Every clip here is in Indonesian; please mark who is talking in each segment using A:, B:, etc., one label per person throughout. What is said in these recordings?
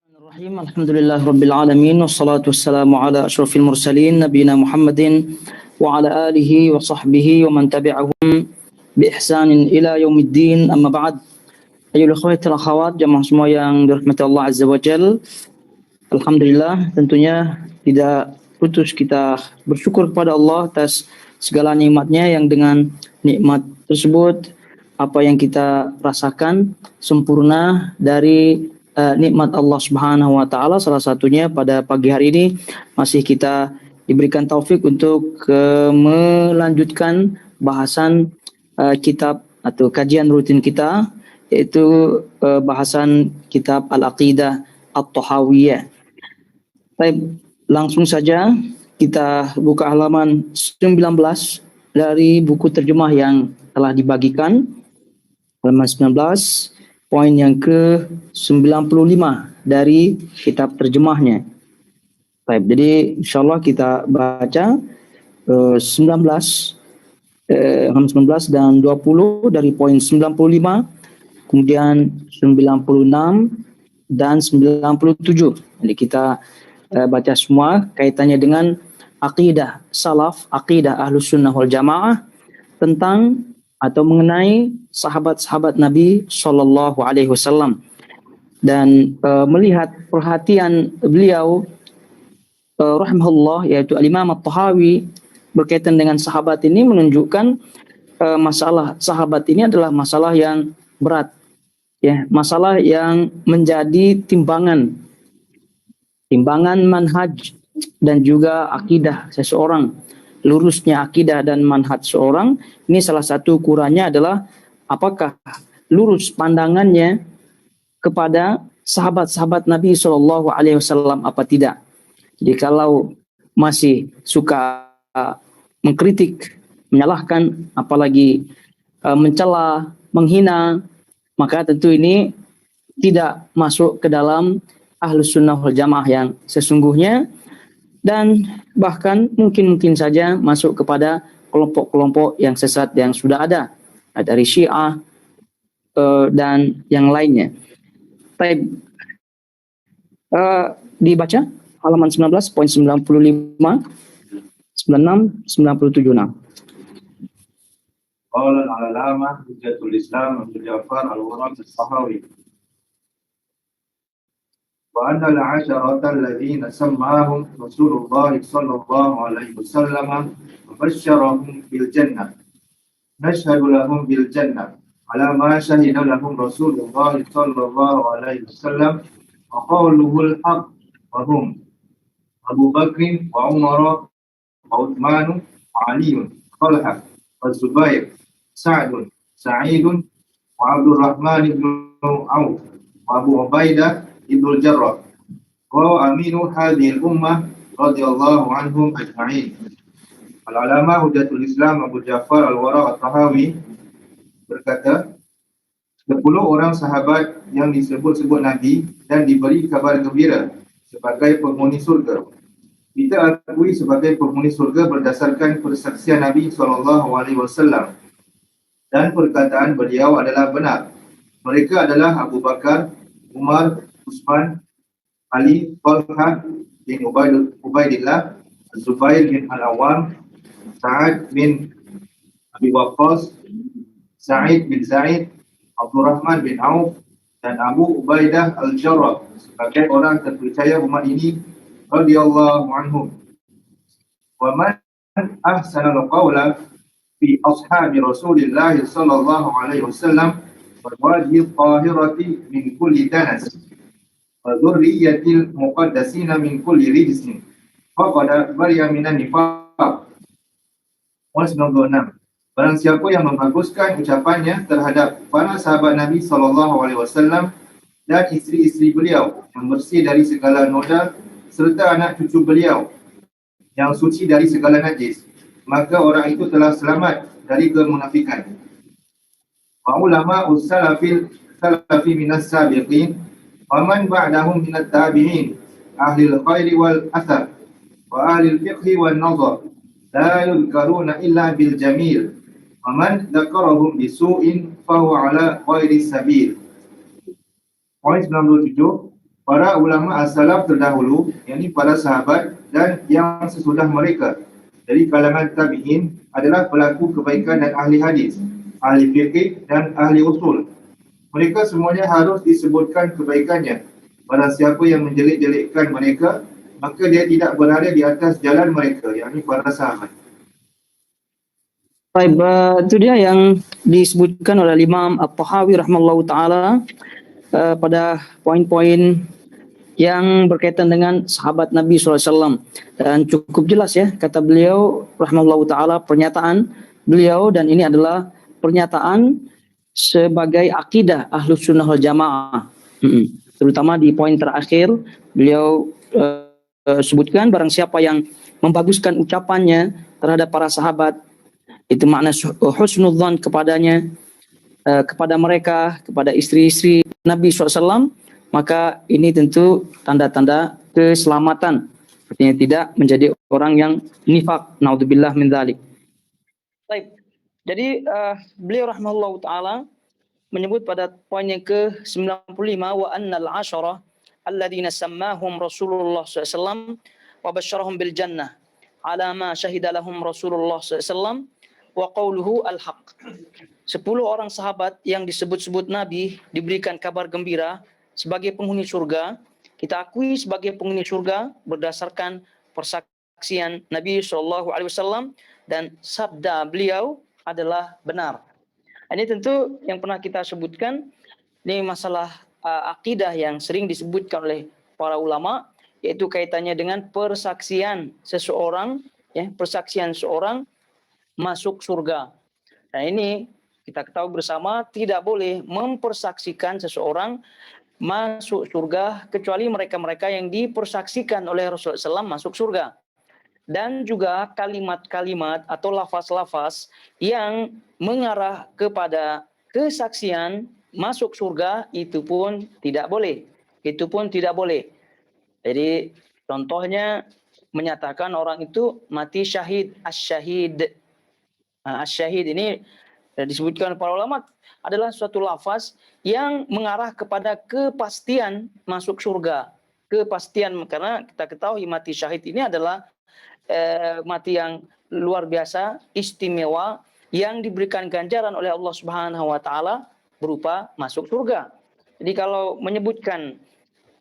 A: Bismillahirrahmanirrahim. Alhamdulillah Rabbil Alamin. Wassalatu wassalamu ala ashrafil mursalin. Nabiyina Muhammadin wa ala alihi wa sahbihi wa man tabi'ahum bi ihsanin ila yaumiddin. Amma ba'd. Ayyuhal akhwatul akhawat, jamaah semua yang dirahmati Allah Azza wa Jal. Alhamdulillah, tentunya tidak putus kita bersyukur kepada Allah atas segala nikmatnya, yang dengan nikmat tersebut apa yang kita rasakan sempurna dari nikmat Allah Subhanahu wa taala. Salah satunya pada pagi hari ini masih kita diberikan taufik untuk melanjutkan bahasan kitab atau kajian rutin kita, yaitu bahasan kitab Al-Aqidah At-Tahawiyah. Baik, langsung saja kita buka halaman 19 dari buku terjemah yang telah dibagikan. Halaman 19, poin yang ke-95 dari kitab terjemahnya. Baik, jadi insyaallah kita baca 19 dan 20 dari poin 95, kemudian 96 dan 97. Jadi kita baca semua kaitannya dengan akidah salaf, akidah Ahlus Sunnah wal Jamaah tentang atau mengenai sahabat-sahabat Nabi Shallallahu Alaihi Wasallam, dan melihat perhatian beliau rahimahullah, yaitu Al-Imam At-Tahawi, berkaitan dengan sahabat ini menunjukkan masalah sahabat ini adalah masalah yang berat, ya, masalah yang menjadi timbangan manhaj dan juga akidah seseorang. Lurusnya akidah dan manhaj seorang ini, salah satu ukurannya adalah apakah lurus pandangannya kepada sahabat-sahabat Nabi Shallallahu Alaihi Wasallam apa tidak. Jadi kalau masih suka mengkritik, menyalahkan, apalagi mencela, menghina, maka tentu ini tidak masuk ke dalam Ahlus Sunnah wal Jamaah yang sesungguhnya, dan bahkan mungkin saja masuk kepada kelompok-kelompok yang sesat yang sudah ada dari Syiah dan yang lainnya. Baik, dibaca halaman 19, poin 95, 96, 97.
B: Qala al-'allamah Hujjatul Islam Abu Ja'far al-Warraq al-Tahawi wa anna al-'asharata alladhina sammahum Rasulullah sallallahu alaihi wasallam wa basyarahum bil jannah nashhadu lahum bil jannah ala ma shahida lahum Rasulullah sallallahu alaihi wasallam wa qawluhu al-haq wa hum Abu Bakr wa Umar wa Uthman wa Ali Talha wa Zubair Sa'd Sa'id wa Abdul Rahman ibn Auf wa Abu Ubaidah ibn Jarrah wa aminu hadhihi al-ummah radhiyallahu anhum ajma'in. Al-'allamah Hujjatul Islam Abu Ja'far al-Warraq al-Tahawi berkata, 10 orang sahabat yang disebut-sebut Nabi dan diberi kabar gembira sebagai penghuni surga. Kita akui sebagai penghuni surga berdasarkan persaksian Nabi SAW, dan perkataan beliau adalah benar. Mereka adalah Abu Bakar, Umar, Utsman, Ali, Talha bin Ubaidillah, Zubair bin Al-Awwam, Sa'ad bin Abi Waqqas, Sa'id bin Zaid, Abdurrahman bin Auf, dan Abu Ubaidah al-Jarrah sebagai orang terpercaya umat ini radhiyallahu anhum. Wa man ahsana al-qawla fi ashabi Rasulillah sallallahu alaihi wasallam wal wajhi tahirati min kulli danas wa dhurriyyatil muqaddasina min kulli rijsin faqad bariya minan nifaq. 96. Barang siapa yang membaguskan ucapannya terhadap para sahabat Nabi SAW dan isteri-isteri beliau yang bersih dari segala noda, serta anak cucu beliau yang suci dari segala najis, maka orang itu telah selamat dari kemunafikan. Wa ulama salafi minas sabiqin wa man ba'dahum minat tabi'in ahli al-khairi wal athar wa ahli al-fiqhi wal nazar la yudhkaruna illa bil jamil wa man dzakarahum bisu'in fa huwa ala ghairi sabil. Poin 97. para ulama as-salaf terdahulu, yakni para sahabat dan yang sesudah mereka dari kalangan tabi'in adalah pelaku kebaikan dan ahli hadis, ahli fiqh dan ahli usul. Mereka semuanya harus disebutkan kebaikannya. Barang siapa yang menjelek-jelekkan mereka, maka dia tidak berada di atas jalan mereka, yakni para sahabat.
A: Baik, itu dia yang disebutkan oleh Imam At-Tahawi rahimahullahu taala pada poin-poin yang berkaitan dengan sahabat Nabi SAW. Dan cukup jelas ya, kata beliau rahimahullahu ta'ala, pernyataan beliau, dan ini adalah pernyataan sebagai akidah Ahlus Sunnah wal Jamaah. Terutama di poin terakhir, beliau sebutkan barang siapa yang membaguskan ucapannya terhadap para sahabat, itu makna husnudzan kepadanya, kepada mereka, kepada istri-istri Nabi SAW, maka ini tentu tanda-tanda keselamatan. Artinya tidak menjadi orang yang nifaq, naudzubillah min dzalik. Baik. Jadi beliau rahimahullahu taala menyebut pada poin yang ke-95, wa annal asyara alladziina sammahum Rasulullah SAW wa basyarahum bil jannah ala ma syahida lahum Rasulullah SAW wa qawluhu al-haq. 10 orang sahabat yang disebut-sebut Nabi diberikan kabar gembira sebagai penghuni surga, kita akui sebagai penghuni surga berdasarkan persaksian Nabi SAW dan sabda beliau adalah benar. Ini tentu yang pernah kita sebutkan, ini masalah akidah yang sering disebutkan oleh para ulama, yaitu kaitannya dengan persaksian seseorang, ya, persaksian seorang masuk surga. Nah ini kita ketahui bersama tidak boleh mempersaksikan seseorang masuk surga kecuali mereka-mereka yang dipersaksikan oleh Rasulullah SAW masuk surga. Dan juga kalimat-kalimat atau lafaz-lafaz yang mengarah kepada kesaksian masuk surga itu pun tidak boleh. Itu pun tidak boleh. Jadi contohnya menyatakan orang itu mati syahid, as-syahid. As-syahid ini disebutkan para ulama adalah suatu lafaz yang mengarah kepada kepastian masuk surga. Kepastian, karena kita ketahui mati syahid ini adalah mati yang luar biasa, istimewa, yang diberikan ganjaran oleh Allah Subhanahu wa taala berupa masuk surga. Jadi kalau menyebutkan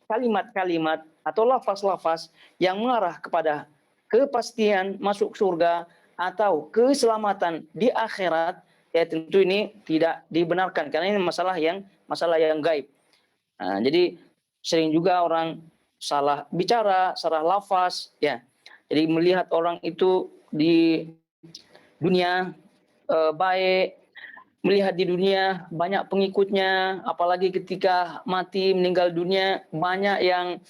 A: kalimat-kalimat atau lafaz-lafaz yang mengarah kepada kepastian masuk surga atau keselamatan di akhirat, ya tentu ini tidak dibenarkan karena ini masalah yang gaib. Nah, jadi sering juga orang salah bicara, salah lafaz, ya. Jadi melihat orang itu di dunia baik, melihat di dunia banyak pengikutnya, apalagi ketika mati meninggal dunia banyak yang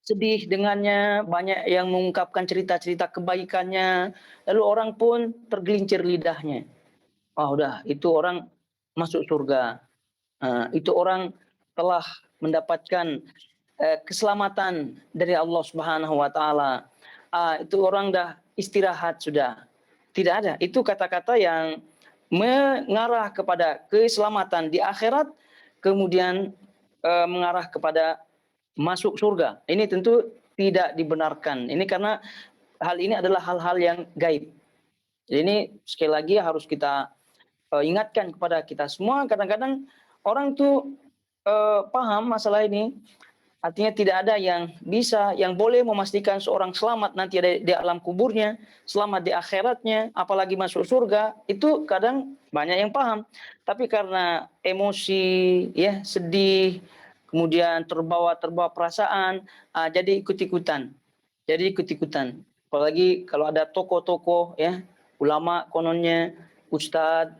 A: sedih dengannya, banyak yang mengungkapkan cerita-cerita kebaikannya, lalu orang pun tergelincir lidahnya. Udah, itu orang masuk surga. Itu orang telah mendapatkan keselamatan dari Allah Subhanahu wa taala. Itu orang dah istirahat sudah. Tidak ada. Itu kata-kata yang mengarah kepada keselamatan di akhirat, kemudian mengarah kepada masuk surga. Ini tentu tidak dibenarkan. Ini karena hal ini adalah hal-hal yang gaib. Jadi ini sekali lagi harus kita ingatkan kepada kita semua. Kadang-kadang orang tuh paham masalah ini. Artinya tidak ada yang bisa, yang boleh memastikan seorang selamat nanti di alam kuburnya, selamat di akhiratnya, apalagi masuk surga. Itu kadang banyak yang paham. Tapi karena emosi, ya sedih, kemudian terbawa perasaan, jadi ikut-ikutan. Apalagi kalau ada tokoh-tokoh, ya ulama kononnya, ustadz,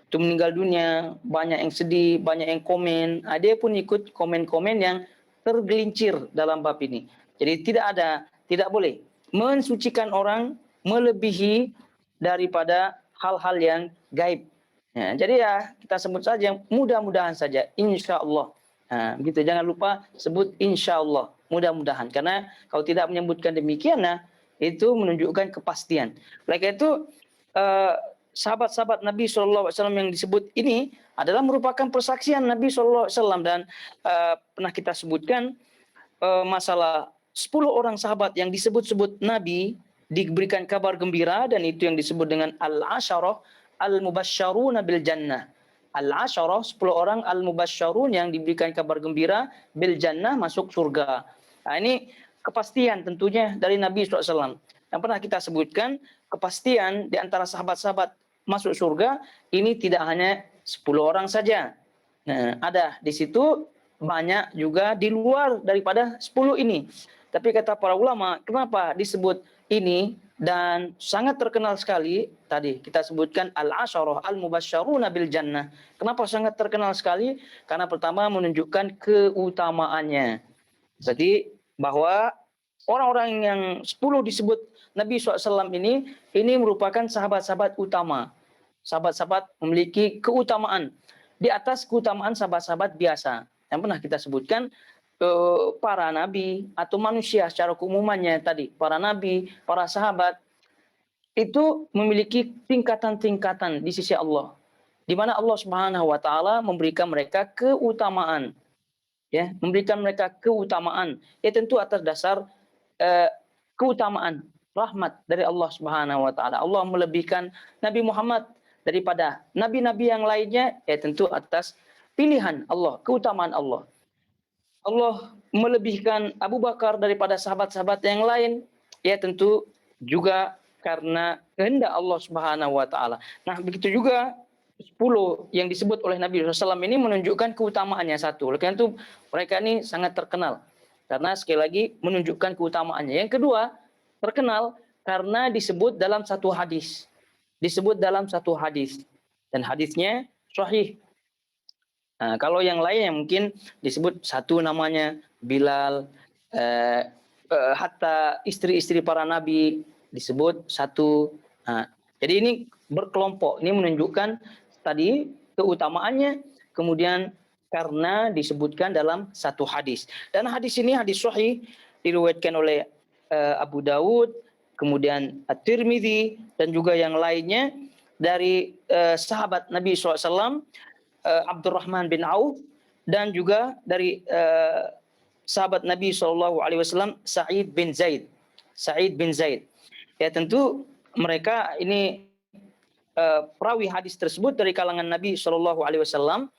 A: itu meninggal dunia, banyak yang sedih, banyak yang komen. Dia pun ikut komen-komen yang tergelincir dalam bab ini. Jadi tidak boleh mensucikan orang melebihi daripada hal-hal yang gaib. Ya, jadi ya kita sebut saja mudah-mudahan saja, insya Allah. Begitu, jangan lupa sebut insya Allah, mudah-mudahan. Karena kalau tidak menyebutkan demikian, itu menunjukkan kepastian. Oleh karena itu sahabat-sahabat Nabi SAW yang disebut ini adalah merupakan persaksian Nabi SAW. Dan pernah kita sebutkan masalah 10 orang sahabat yang disebut-sebut Nabi diberikan kabar gembira, dan itu yang disebut dengan al-asyarah al-mubasysyaruna bil jannah. Al-asyarah 10 orang al-mubasysyarun yang diberikan kabar gembira bil jannah, masuk surga. Nah, ini kepastian tentunya dari Nabi SAW. Yang pernah kita sebutkan, kepastian di antara sahabat-sahabat masuk surga ini tidak hanya 10 orang saja. Nah, ada di situ banyak juga di luar daripada 10 ini. Tapi kata para ulama, kenapa disebut ini dan sangat terkenal sekali? Tadi kita sebutkan al-asyarah al-mubasysyaruna bil jannah. Kenapa sangat terkenal sekali? Karena pertama menunjukkan keutamaannya. Jadi bahwa orang-orang yang 10 disebut Nabi SAW ini merupakan sahabat-sahabat utama. Sahabat-sahabat memiliki keutamaan di atas keutamaan sahabat-sahabat biasa. Yang pernah kita sebutkan, para nabi atau manusia secara keumumannya tadi, para nabi, para sahabat itu memiliki tingkatan-tingkatan di sisi Allah, di mana Allah Subhanahu wa taala memberikan mereka keutamaan, ya, memberikan mereka keutamaan, ya tentu atas dasar keutamaan rahmat dari Allah Subhanahu wa taala. Allah melebihkan Nabi Muhammad daripada nabi-nabi yang lainnya, ya tentu atas pilihan Allah, keutamaan Allah. Allah melebihkan Abu Bakar daripada sahabat-sahabat yang lain, ya tentu juga karena kehendak Allah Subhanahu wa taala. Nah, begitu juga 10 yang disebut oleh Nabi SAW ini menunjukkan keutamaannya satu. Oleh karena itu mereka ini sangat terkenal karena sekali lagi menunjukkan keutamaannya. Yang kedua, terkenal karena disebut dalam satu hadis. Disebut dalam satu hadis dan hadisnya sahih. Nah, kalau yang lain yang mungkin disebut satu namanya Bilal, hatta istri-istri para nabi disebut satu. Nah, jadi ini berkelompok. Ini menunjukkan tadi keutamaannya, kemudian karena disebutkan dalam satu hadis. Dan hadis ini hadis sahih, diriwayatkan oleh Abu Dawud, kemudian At-Tirmidzi dan juga yang lainnya dari sahabat Nabi SAW, Abdurrahman bin Auf, dan juga dari sahabat Nabi SAW, Sa'id bin Zaid. Sa'id bin Zaid. Ya tentu mereka ini perawi hadis tersebut dari kalangan Nabi SAW.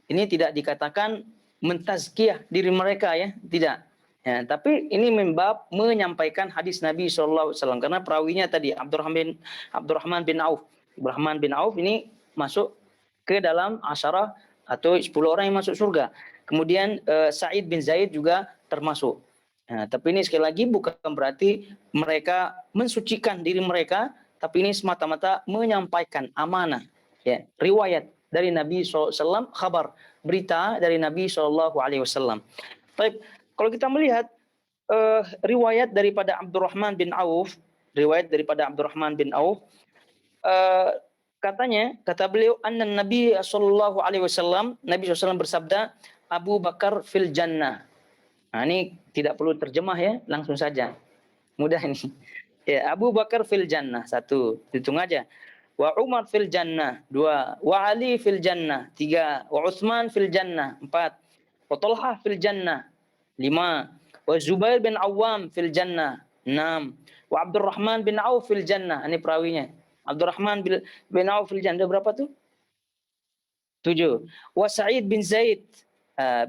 A: Ini tidak dikatakan mentazkiyah diri mereka, ya, tidak. Ya, tapi ini membab menyampaikan hadis Nabi SAW karena perawinya tadi Abdurrahman bin Auf. Abdurrahman bin Auf ini masuk ke dalam asyarah atau 10 orang yang masuk surga. Kemudian Sa'id bin Zaid juga termasuk. Nah, tapi ini sekali lagi bukan berarti mereka mensucikan diri mereka, tapi ini semata-mata menyampaikan amanah, ya, riwayat dari Nabi SAW, kabar, berita dari Nabi SAW. Baik, kalau kita melihat riwayat daripada Abdurrahman bin Auf, kata beliau, anna Nabi sallallahu alaihi wasallam, Nabi SAW bersabda, Abu Bakar fil jannah. Nah, ini tidak perlu terjemah, ya, langsung saja. Mudah ini. Ya, Abu Bakar fil jannah, satu, hitung aja. Wa Umar fil jannah, dua. Wa Ali fil jannah, tiga. Wa Utsman fil jannah, empat. Wa Talhah fil jannah, lima. Wa Zubair bin Awam fil jannah, enam. Wa Abdurrahman bin Auf fil jannah, ini perawinya. Abdurrahman bin Auf fil jannah, berapa tuh? 7. Wa Sa'id bin Zaid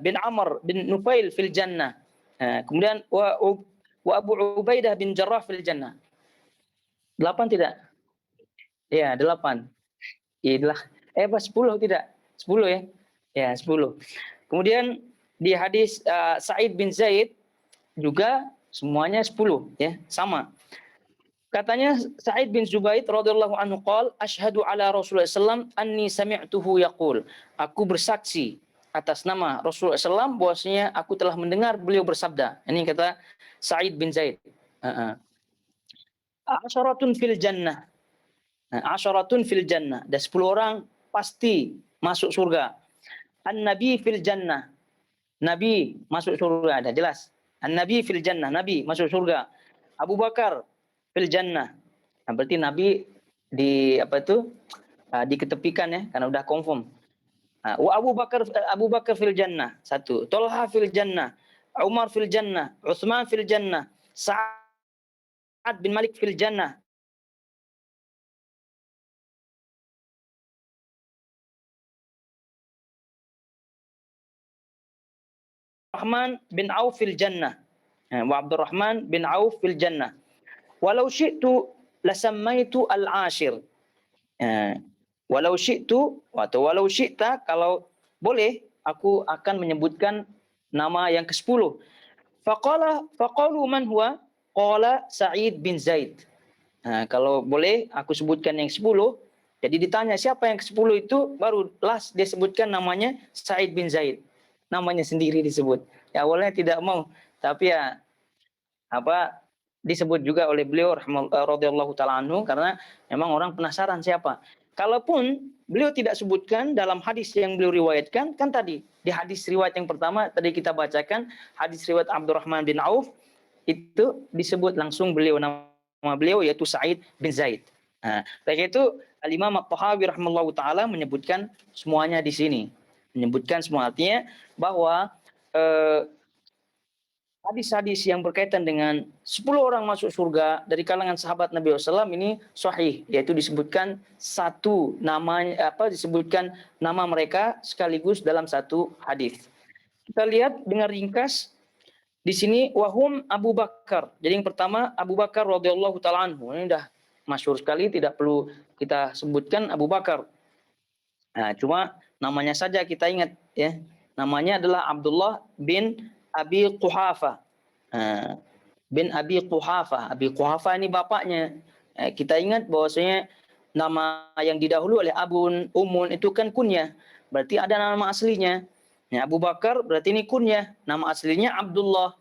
A: bin Amr bin Nufail fil jannah. Kemudian wa Abu Ubaidah bin Jarrah fil jannah. 8 tidak? Ya, 8. Inilah 10 tidak? 10, ya. Ya, 10. Kemudian di hadis Sa'id bin Zaid juga semuanya 10, ya, sama. Katanya Sa'id bin Zubaid radhiyallahu anhu qol, asyhadu ala Rasulullah sallam anni sami'tuhu yaqul. Aku bersaksi atas nama Rasulullah sallam bahwasanya aku telah mendengar beliau bersabda. Ini kata Sa'id bin Zaid. Asyaratun fil jannah. Asyaratun fil jannah. Ada 10 orang pasti masuk surga. An-nabi fil jannah. Nabi masuk surga, ada jelas. An-nabi fil jannah, Nabi masuk surga. Abu Bakar fil jannah. Nah, berarti Nabi di diketepikan ya karena udah confirm. Wa Abu Bakar fil jannah, satu. Tolha fil jannah, Umar fil jannah, Utsman fil jannah, Sa'ad bin Malik fil jannah, Rahman bin Auf fil jannah. Wa Abdurrahman bin Auf fil jannah. Walau syi'tu lasammaitu al-ashir. Walau syi'tu atau walau syi'ta, kalau boleh aku akan menyebutkan nama yang ke-10. Faqalu man huwa? Qala Sa'id bin Zaid. Kalau boleh aku sebutkan yang 10. Jadi ditanya siapa yang ke-10 itu, baru last dia sebutkan namanya Sa'id bin Zaid. Namanya sendiri disebut. Ya awalnya tidak mau, tapi ya disebut juga oleh beliau radhiyallahu taala anhu karena memang orang penasaran siapa. Kalaupun beliau tidak sebutkan dalam hadis yang beliau riwayatkan, kan tadi di hadis riwayat yang pertama tadi kita bacakan, hadis riwayat Abdurrahman bin Auf, itu disebut langsung nama beliau yaitu Sa'id bin Zaid. Kayak itu Al-Imam At-Tahawi rahimahullahu taala menyebutkan semuanya di sini. Menyebutkan semua, artinya bahwa hadis-hadis yang berkaitan dengan 10 orang masuk surga dari kalangan sahabat Nabi SAW ini sahih, yaitu disebutkan satu namanya, disebutkan nama mereka sekaligus dalam satu hadis. Kita lihat dengan ringkas di sini, wahum Abu Bakar. Jadi yang pertama Abu Bakar radhiyallahu taala anhu. Ini udah masyhur sekali, tidak perlu kita sebutkan Abu Bakar. Cuma namanya saja kita ingat ya. Namanya adalah Abdullah bin Abi Quhafa. Bin Abi Quhafa. Abi Quhafa ini bapaknya. Kita ingat bahwasanya nama yang didahului oleh Abun, Umun itu kan kunyah. Berarti ada nama aslinya. Ya, Abu Bakar berarti ini kunyah. Nama aslinya Abdullah.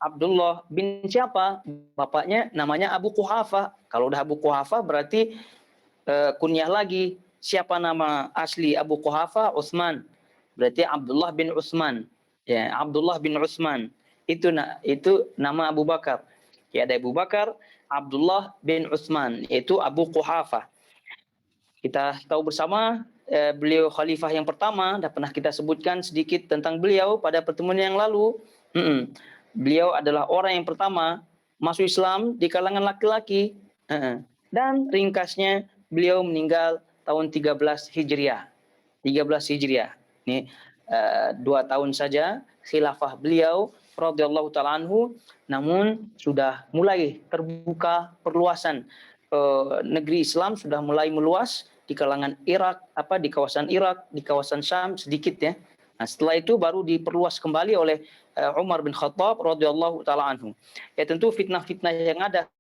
A: Abdullah bin siapa? Bapaknya namanya Abu Quhafa. Kalau udah Abu Quhafa berarti kunyah lagi. Siapa nama asli Abu Quhafa? Utsman. Berarti Abdullah bin Utsman. Ya, Abdullah bin Utsman. Itu nama Abu Bakar. Ya, ada Abu Bakar, Abdullah bin Utsman, yaitu Abu Quhafa. Kita tahu bersama beliau khalifah yang pertama, dan pernah kita sebutkan sedikit tentang beliau pada pertemuan yang lalu. Beliau adalah orang yang pertama masuk Islam di kalangan laki-laki. Dan ringkasnya beliau meninggal tahun 13 Hijriah. 13 Hijriah. Ini 2 tahun saja khilafah beliau radhiyallahu taala anhu, namun sudah mulai terbuka perluasan negeri Islam, sudah mulai meluas di kalangan Irak, di kawasan Irak, di kawasan Syam sedikit ya. Setelah itu baru diperluas kembali oleh Umar bin Khattab radhiyallahu taala anhu. Ya tentu fitnah-fitnah yang ada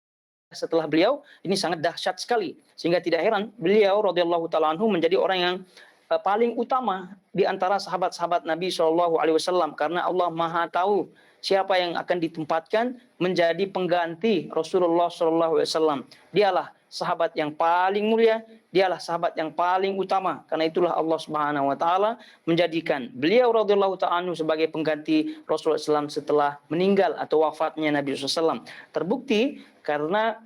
A: setelah beliau ini sangat dahsyat sekali, sehingga tidak heran beliau radhiyallahu taala anhu menjadi orang yang paling utama di antara sahabat-sahabat Nabi SAW, karena Allah Maha tahu siapa yang akan ditempatkan menjadi pengganti Rasulullah SAW. Dialah sahabat yang paling mulia, dialah sahabat yang paling utama. Karena itulah Allah Subhanahu wa taala menjadikan beliau radhiyallahu ta'ala sebagai pengganti Rasulullah SAW setelah meninggal atau wafatnya Nabi SAW. Terbukti karena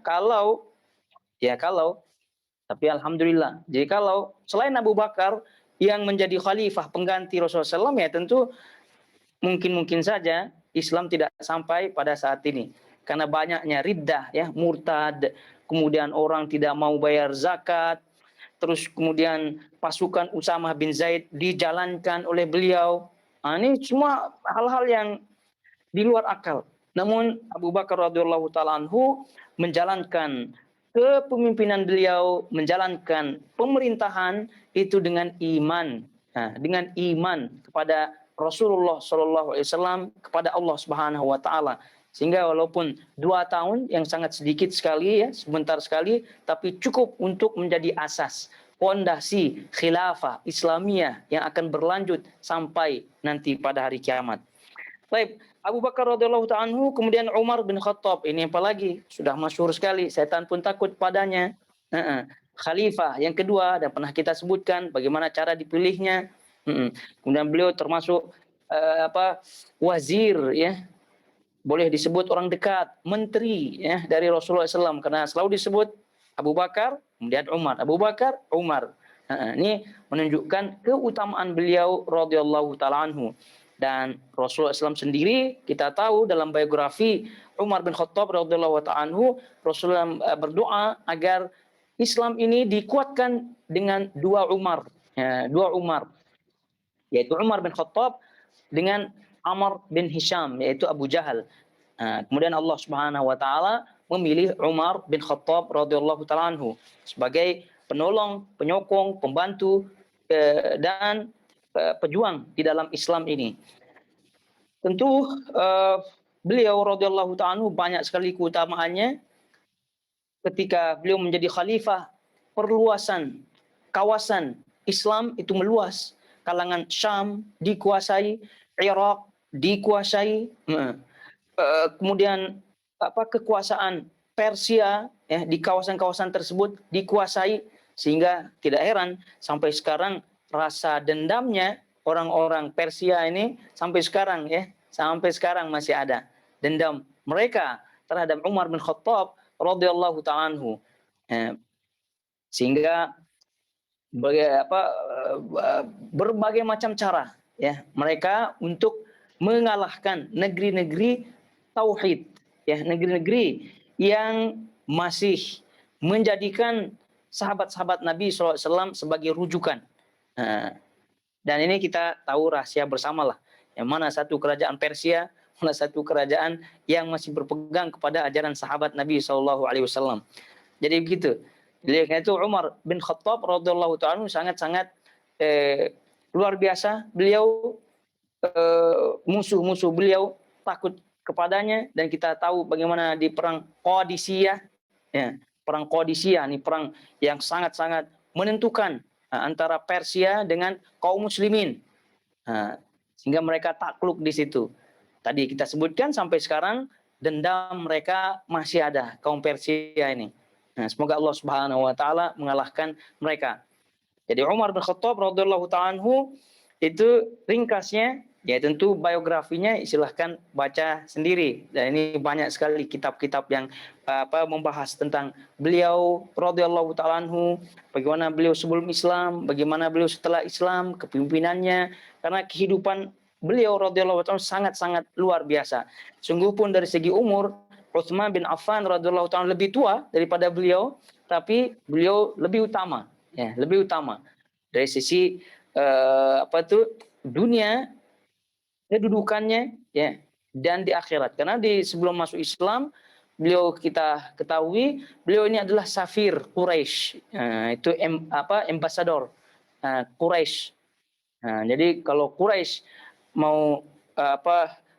A: tapi alhamdulillah. Jadi kalau selain Abu Bakar yang menjadi khalifah pengganti Rasulullah SAW, ya tentu mungkin saja Islam tidak sampai pada saat ini. Karena banyaknya riddah, ya, murtad, kemudian orang tidak mau bayar zakat, terus kemudian pasukan Usamah bin Zaid dijalankan oleh beliau. Ini semua hal-hal yang di luar akal. Namun Abu Bakar radhiyallahu taala anhu menjalankan kepemimpinan beliau, menjalankan pemerintahan itu dengan iman, dengan iman kepada Rasulullah SAW, kepada Allah Subhanahu wa taala. Sehingga walaupun 2 tahun yang sangat sedikit sekali ya, sebentar sekali, tapi cukup untuk menjadi asas, fondasi khilafah Islamiyah yang akan berlanjut sampai nanti pada hari kiamat. Baik, Abu Bakar radhiyallahu ta'ala anhu, kemudian Umar bin Khattab, ini apalagi sudah masyhur sekali, setan pun takut padanya. Khalifah yang kedua, dan pernah kita sebutkan bagaimana cara dipilihnya. Kemudian beliau termasuk wazir ya, boleh disebut orang dekat, menteri ya dari Rasulullah SAW, karena selalu disebut Abu Bakar, kemudian Umar, Abu Bakar, Umar. Ini menunjukkan keutamaan beliau radhiyallahu taala anhu. Dan Rasulullah SAW sendiri kita tahu dalam biografi Umar bin Khattab radhiyallahu taala anhu, Rasulullah berdoa agar Islam ini dikuatkan dengan dua Umar, yaitu Umar bin Khattab dengan Amr bin Hisham, yaitu Abu Jahal. Kemudian Allah Subhanahu wa taala memilih Umar bin Khattab radhiyallahu taala anhu sebagai penolong, penyokong, pembantu dan pejuang di dalam Islam ini. Tentu beliau radhiyallahu taala anhu banyak sekali keutamaannya. Ketika beliau menjadi khalifah, perluasan kawasan Islam itu meluas. Kalangan Syam dikuasai, Irak dikuasai, kemudian kekuasaan Persia ya di kawasan-kawasan tersebut dikuasai, sehingga tidak heran sampai sekarang rasa dendamnya orang-orang Persia ini sampai sekarang masih ada dendam mereka terhadap Umar bin Khattab radhiyallahu taala anhu. Sehingga berbagai macam cara ya mereka untuk mengalahkan negeri-negeri tauhid, ya negeri-negeri yang masih menjadikan sahabat-sahabat Nabi SAW sebagai rujukan. Dan ini kita tahu rahasia bersama lah, yang mana satu kerajaan Persia, mana satu kerajaan yang masih berpegang kepada ajaran sahabat Nabi SAW. Jadi begitu. Jadi karena itu Umar bin Khattab radhiyallahu ta'ala sangat-sangat luar biasa. Beliau musuh-musuh beliau takut kepadanya, dan kita tahu bagaimana di perang Qadisiyah, ya, perang Qadisiyah ini perang yang sangat-sangat menentukan antara Persia dengan kaum muslimin, sehingga mereka takluk di situ. Tadi kita sebutkan sampai sekarang dendam mereka masih ada, kaum Persia ini. Semoga Allah Subhanahu wa taala mengalahkan mereka. Jadi Umar bin Khattab radhiyallahu ta'ala anhu itu ringkasnya, ya tentu biografinya silahkan baca sendiri. Dan ini banyak sekali kitab-kitab yang membahas tentang beliau radhiyallahu ta'ala anhu, bagaimana beliau sebelum Islam, bagaimana beliau setelah Islam, kepemimpinannya, karena kehidupan beliau radhiyallahu ta'ala sangat-sangat luar biasa. Sungguh pun dari segi umur, Utsman bin Affan radhiyallahu ta'ala lebih tua daripada beliau, tapi beliau lebih utama, ya, lebih utama dari sisi dunia kedudukannya, ya, dan di akhirat. Karena sebelum masuk Islam, beliau kita ketahui beliau ini adalah safir Quraisy, itu ambasador Quraisy. Jadi kalau Quraisy mau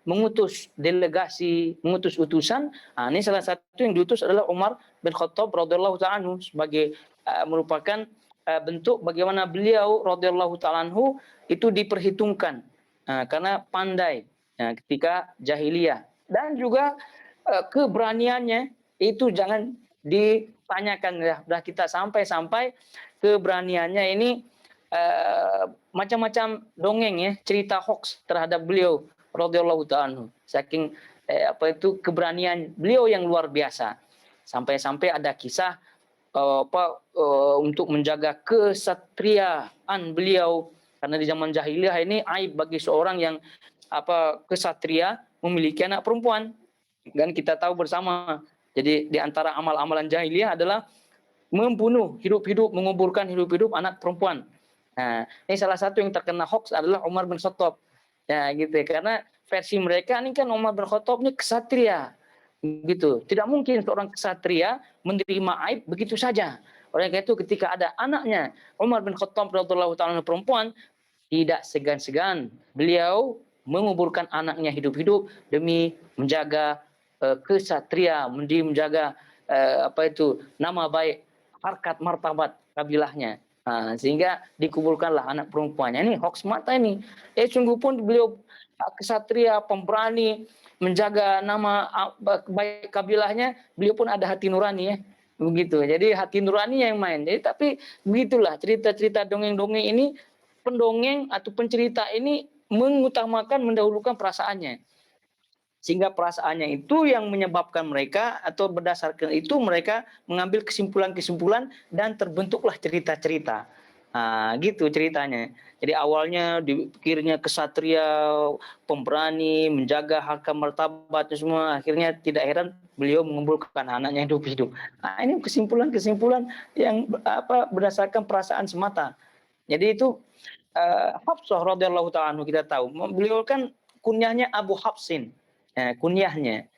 A: mengutus delegasi, mengutus utusan, ini salah satu yang diutus adalah Umar bin Khattab radhiyallahu ta'ala anhu sebagai merupakan bentuk bagaimana beliau radhiyallahu ta'ala anhu itu diperhitungkan karena pandai ketika jahiliyah, dan juga keberaniannya itu jangan ditanyakan ya. Sudah kita sampai keberaniannya ini macam-macam dongeng ya, cerita hoax terhadap beliau radhiyallahu ta'ala anhu. Saking keberanian beliau yang luar biasa. Sampai-sampai ada kisah untuk menjaga kesatriaan beliau, karena di zaman jahiliyah ini aib bagi seorang yang kesatria memiliki anak perempuan. Dan kita tahu bersama, jadi di antara amal-amalan jahiliyah adalah membunuh hidup-hidup, menguburkan hidup-hidup anak perempuan. Ini salah satu yang terkena hoax adalah Umar bin Khattab. Ya gitu ya, karena versi mereka ini kan Umar bin Khattab ini kesatria. Gitu. Tidak mungkin seorang kesatria menerima aib begitu saja. Oleh karena itu ketika ada anaknya Umar bin Khattab radhiyallahu ta'ala perempuan, tidak segan-segan beliau menguburkan anaknya hidup-hidup demi menjaga kesatria, menjaga nama baik, harkat martabat kabilahnya. Sehingga dikuburkanlah anak perempuannya. Ini hoax mata ini. Sungguh pun beliau kesatria, pemberani, menjaga nama baik kabilahnya, beliau pun ada hati nurani ya. Begitu. Jadi hati nurani yang main. Jadi tapi begitulah cerita-cerita dongeng-dongeng ini, pendongeng atau pencerita ini mengutamakan, mendahulukan perasaannya. Sehingga perasaannya itu yang menyebabkan mereka, atau berdasarkan itu mereka mengambil kesimpulan-kesimpulan dan terbentuklah cerita-cerita. Gitu ceritanya. Jadi awalnya dipikirnya kesatria, pemberani, menjaga harkat martabatnya semua. Akhirnya tidak heran beliau mengumpulkan anaknya hidup-hidup. Ini kesimpulan-kesimpulan yang berdasarkan perasaan semata. Jadi itu Hafsah radhiyallahu ta'ala anhu kita tahu. Beliau kan kunyahnya Abu Hafsin. Kunyahnya.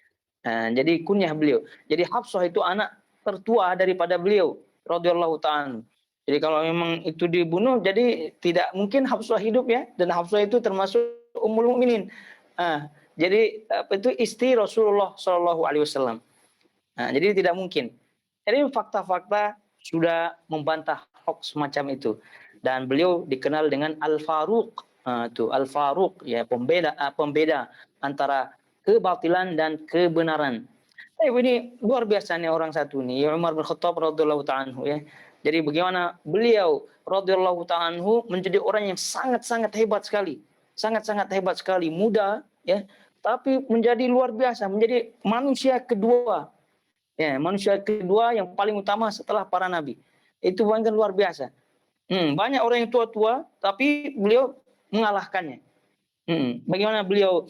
A: Jadi kunyah beliau. Jadi Hafsah itu anak tertua daripada beliau radhiyallahu ta'ala. Jadi kalau memang itu dibunuh, jadi tidak mungkin Hafsah hidup ya. Dan Hafsah itu termasuk Ummul Mukminin. Jadi itu istri Rasulullah Shallallahu Alaihi Wasallam. Jadi tidak mungkin. Jadi fakta-fakta sudah membantah hoax semacam itu. Dan beliau dikenal dengan Al-Faruq. Al-Faruq ya, pembeda antara kebatilan dan kebenaran. Ini luar biasa nih orang satu nih, Umar bin Khattab radhiyallahu ta'ala anhu ya. Jadi bagaimana beliau radhiyallahu ta'ala anhu menjadi orang yang sangat-sangat hebat sekali. Sangat-sangat hebat sekali, muda ya, tapi menjadi luar biasa, menjadi manusia kedua. Ya, manusia kedua yang paling utama setelah para nabi. Itu kan luar biasa. Banyak orang yang tua-tua, tapi beliau mengalahkannya. Bagaimana beliau,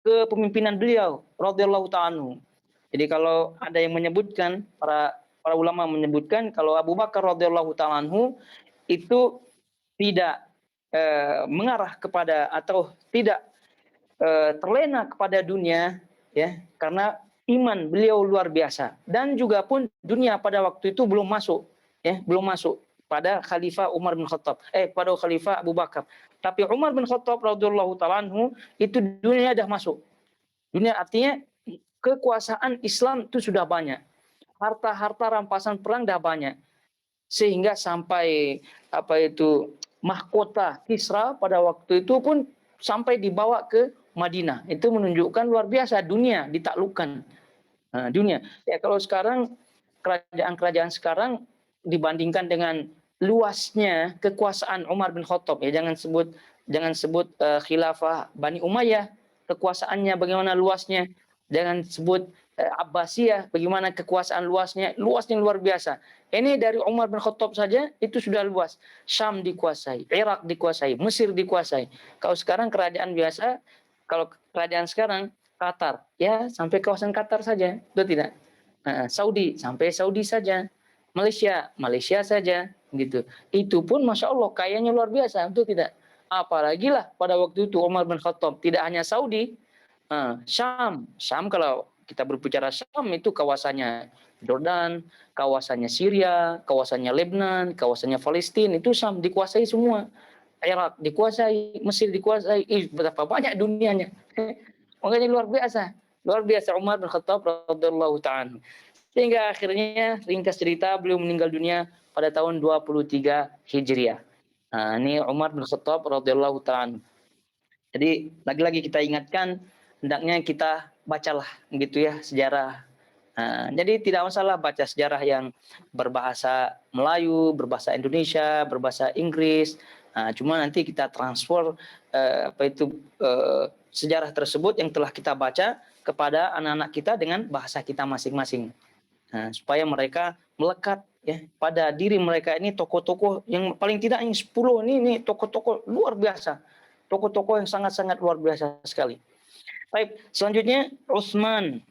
A: kepemimpinan beliau radhiyallahu ta'ala. Jadi kalau ada yang menyebutkan, para ulama menyebutkan kalau Abu Bakar radhiyallahu ta'ala itu tidak mengarah kepada atau tidak terlena kepada dunia ya, karena iman beliau luar biasa, dan juga pun dunia pada waktu itu belum masuk pada Khalifah Umar bin Khattab, pada Khalifah Abu Bakar. Tapi Umar bin Khattab radhiyallahu ta'ala anhu itu dunia dah masuk. Dunia artinya kekuasaan Islam itu sudah banyak. Harta-harta rampasan perang dah banyak. Sehingga sampai mahkota Kisra pada waktu itu pun sampai dibawa ke Madinah. Itu menunjukkan luar biasa dunia ditaklukkan. Dunia. Ya kalau sekarang kerajaan-kerajaan sekarang dibandingkan dengan luasnya kekuasaan Umar bin Khattab ya, jangan sebut khilafah Bani Umayyah, kekuasaannya bagaimana luasnya. Jangan sebut Abbasiyah, bagaimana kekuasaan luasnya luar biasa. Ini dari Umar bin Khattab saja itu sudah luas. Syam dikuasai, Irak dikuasai, Mesir dikuasai. Kalau sekarang kerajaan biasa, kalau kerajaan sekarang Qatar, ya sampai kawasan Qatar saja, betul tidak? Saudi sampai Saudi saja, Malaysia saja, gitu. Itu pun masya Allah kayanya luar biasa, betul tidak? Apalagi lah pada waktu itu Umar bin Khattab tidak hanya Saudi, Syam kalau kita berbicara Syam itu kawasannya Jordan, kawasannya Syria, kawasannya Lebanon, kawasannya Palestina, itu Syam dikuasai semua. Irak dikuasai, Mesir dikuasai, betapa banyak dunianya. Makanya luar biasa Umar bin Khattab radhiyallahu ta'ala. Sehingga akhirnya ringkas cerita beliau meninggal dunia pada tahun 23 Hijriah. Ini Umar bin Khattab radhiyallahu ta'ala. Jadi lagi-lagi kita ingatkan, hendaknya kita bacalah gitu ya sejarah. Jadi tidak masalah baca sejarah yang berbahasa Melayu, berbahasa Indonesia, berbahasa Inggris. Cuma nanti kita transfer sejarah tersebut yang telah kita baca kepada anak-anak kita dengan bahasa kita masing-masing. Supaya mereka melekat ya pada diri mereka ini tokoh-tokoh yang paling tidak ini 10 ini tokoh-tokoh luar biasa. Tokoh-tokoh yang sangat-sangat luar biasa sekali. Baik, selanjutnya Utsman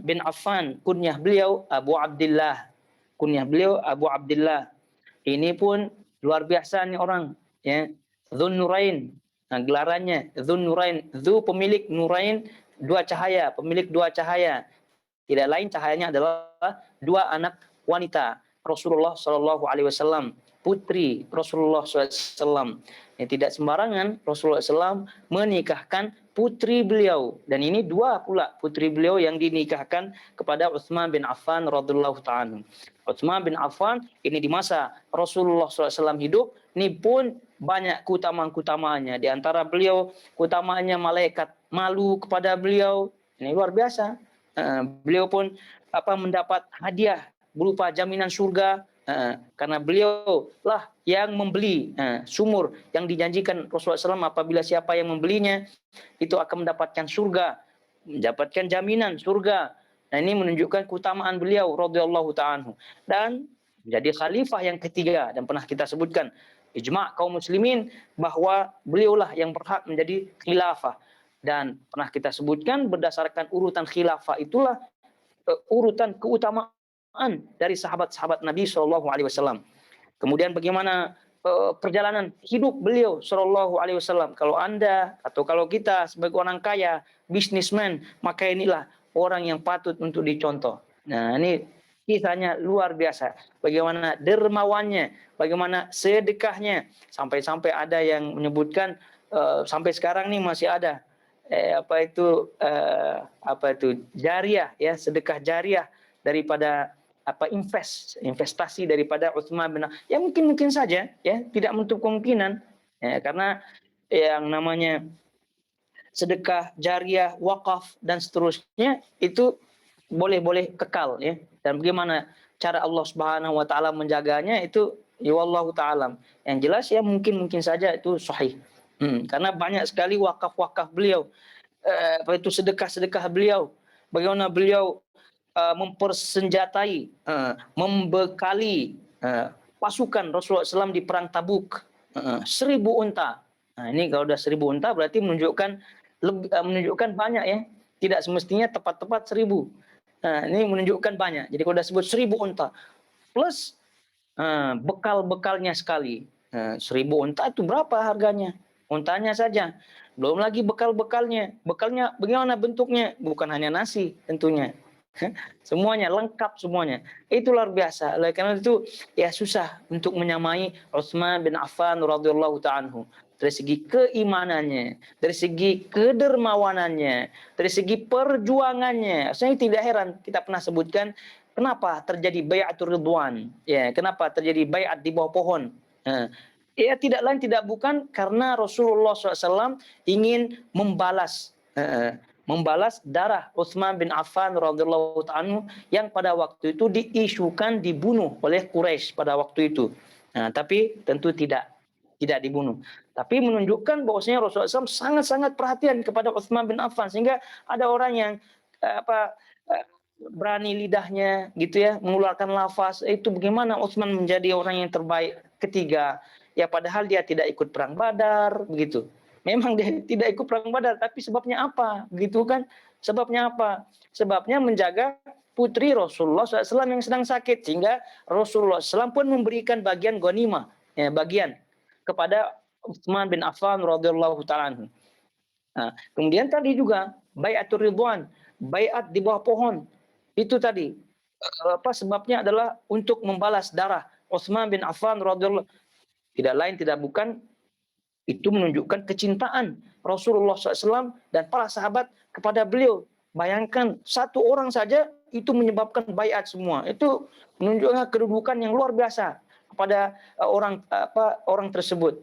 A: bin Affan, kunyah beliau Abu Abdullah. Ini pun luar biasa nih orang ya. Dzun Nurain. Gelarannya Dzun Nurain, Dzu pemilik Nurain, pemilik dua cahaya. Tidak lain cahayanya adalah dua anak wanita Rasulullah Shallallahu Alaihi Wasallam, putri Rasulullah SAW. Tidak sembarangan Rasulullah SAW menikahkan putri beliau, dan ini dua pula putri beliau yang dinikahkan kepada Utsman bin Affan radhiyallahu ta'ala. Utsman bin Affan ini di masa Rasulullah SAW hidup, ini pun banyak keutamaannya. Di antara beliau keutamaannya malaikat malu kepada beliau. Ini luar biasa. Beliau pun mendapat hadiah berupa jaminan surga, karena beliau lah yang membeli sumur yang dijanjikan Rasulullah SAW. Apabila siapa yang membelinya itu akan mendapatkan surga, mendapatkan jaminan surga. Nah, ini menunjukkan keutamaan beliau radhiyallahu ta'ala. Dan Jadi khalifah yang ketiga, dan pernah kita sebutkan ijma' kaum muslimin bahwa beliaulah yang berhak menjadi khilafah. Dan pernah kita sebutkan berdasarkan urutan khilafah itulah urutan keutamaan dari sahabat-sahabat Nabi Shallallahu Alaihi Wasallam. Kemudian bagaimana perjalanan hidup beliau Shallallahu Alaihi Wasallam. Kalau Anda atau kalau kita sebagai orang kaya, bisnismen, maka inilah orang yang patut untuk dicontoh. Nah, ini kisahnya luar biasa. Bagaimana dermawannya, bagaimana sedekahnya, sampai-sampai ada yang menyebutkan sampai sekarang nih masih ada apa itu jariah, ya, sedekah jariah daripada investasi daripada Utsman bin Affan. Ya mungkin saja, ya, tidak menutup kemungkinan, ya, karena yang namanya sedekah jariah, wakaf dan seterusnya itu boleh kekal, ya. Dan bagaimana cara Allah Subhanahu wa taala menjaganya itu ya wallahu taala. Yang jelas ya mungkin saja itu sahih. Karena banyak sekali wakaf-wakaf beliau, sedekah-sedekah beliau. Bagaimana beliau mempersenjatai, membekali pasukan Rasulullah SAW di perang Tabuk, 1.000 unta. Nah, ini kalau udah 1.000 unta berarti menunjukkan banyak, ya. Tidak semestinya tepat-tepat 1.000. Nah, ini menunjukkan banyak. Jadi kalau udah sebut 1.000 unta plus bekal-bekalnya sekali. 1.000 unta itu berapa harganya? Untanya saja. Belum lagi bekal-bekalnya. Bekalnya bagaimana bentuknya? Bukan hanya nasi tentunya. Semuanya lengkap semuanya. Itu luar biasa. Oleh karena itu ya susah untuk menyamai Utsman bin Affan radhiyallahu ta'ala anhu. Dari segi keimanannya, dari segi kedermawanannya, dari segi perjuangannya. Saya tidak heran kita pernah sebutkan kenapa terjadi bai'atur ridwan. Ya, kenapa terjadi bai'at di bawah pohon. Ya tidak lain tidak bukan karena Rasulullah SAW ingin membalas darah Utsman bin Affan radhiyallahu ta'ala yang pada waktu itu diisukan dibunuh oleh Quraisy pada waktu itu. Nah, tapi tentu tidak dibunuh. Tapi menunjukkan bahwasanya Rasulullah SAW sangat-sangat perhatian kepada Utsman bin Affan sehingga ada orang yang berani lidahnya gitu ya mengeluarkan lafaz itu bagaimana Utsman menjadi orang yang terbaik ketiga. Ya padahal dia tidak ikut perang Badar begitu. Memang dia tidak ikut perang Badar, tapi sebabnya apa? Begitu kan? Sebabnya apa? Sebabnya menjaga putri Rasulullah SAW yang sedang sakit. Sehingga Rasulullah SAW pun memberikan bagian ghanimah, ya, bagian kepada Utsman bin Affan radhiyallahu ta'ala. Nah, kemudian tadi juga bai'atur ridwan, bai'at di bawah pohon. Itu tadi sebabnya adalah untuk membalas darah Utsman bin Affan radhiyallahu, tidak lain tidak bukan itu menunjukkan kecintaan Rasulullah SAW dan para sahabat kepada beliau. Bayangkan satu orang saja itu menyebabkan baiat semua. Itu menunjukkan kedudukan yang luar biasa kepada orang tersebut.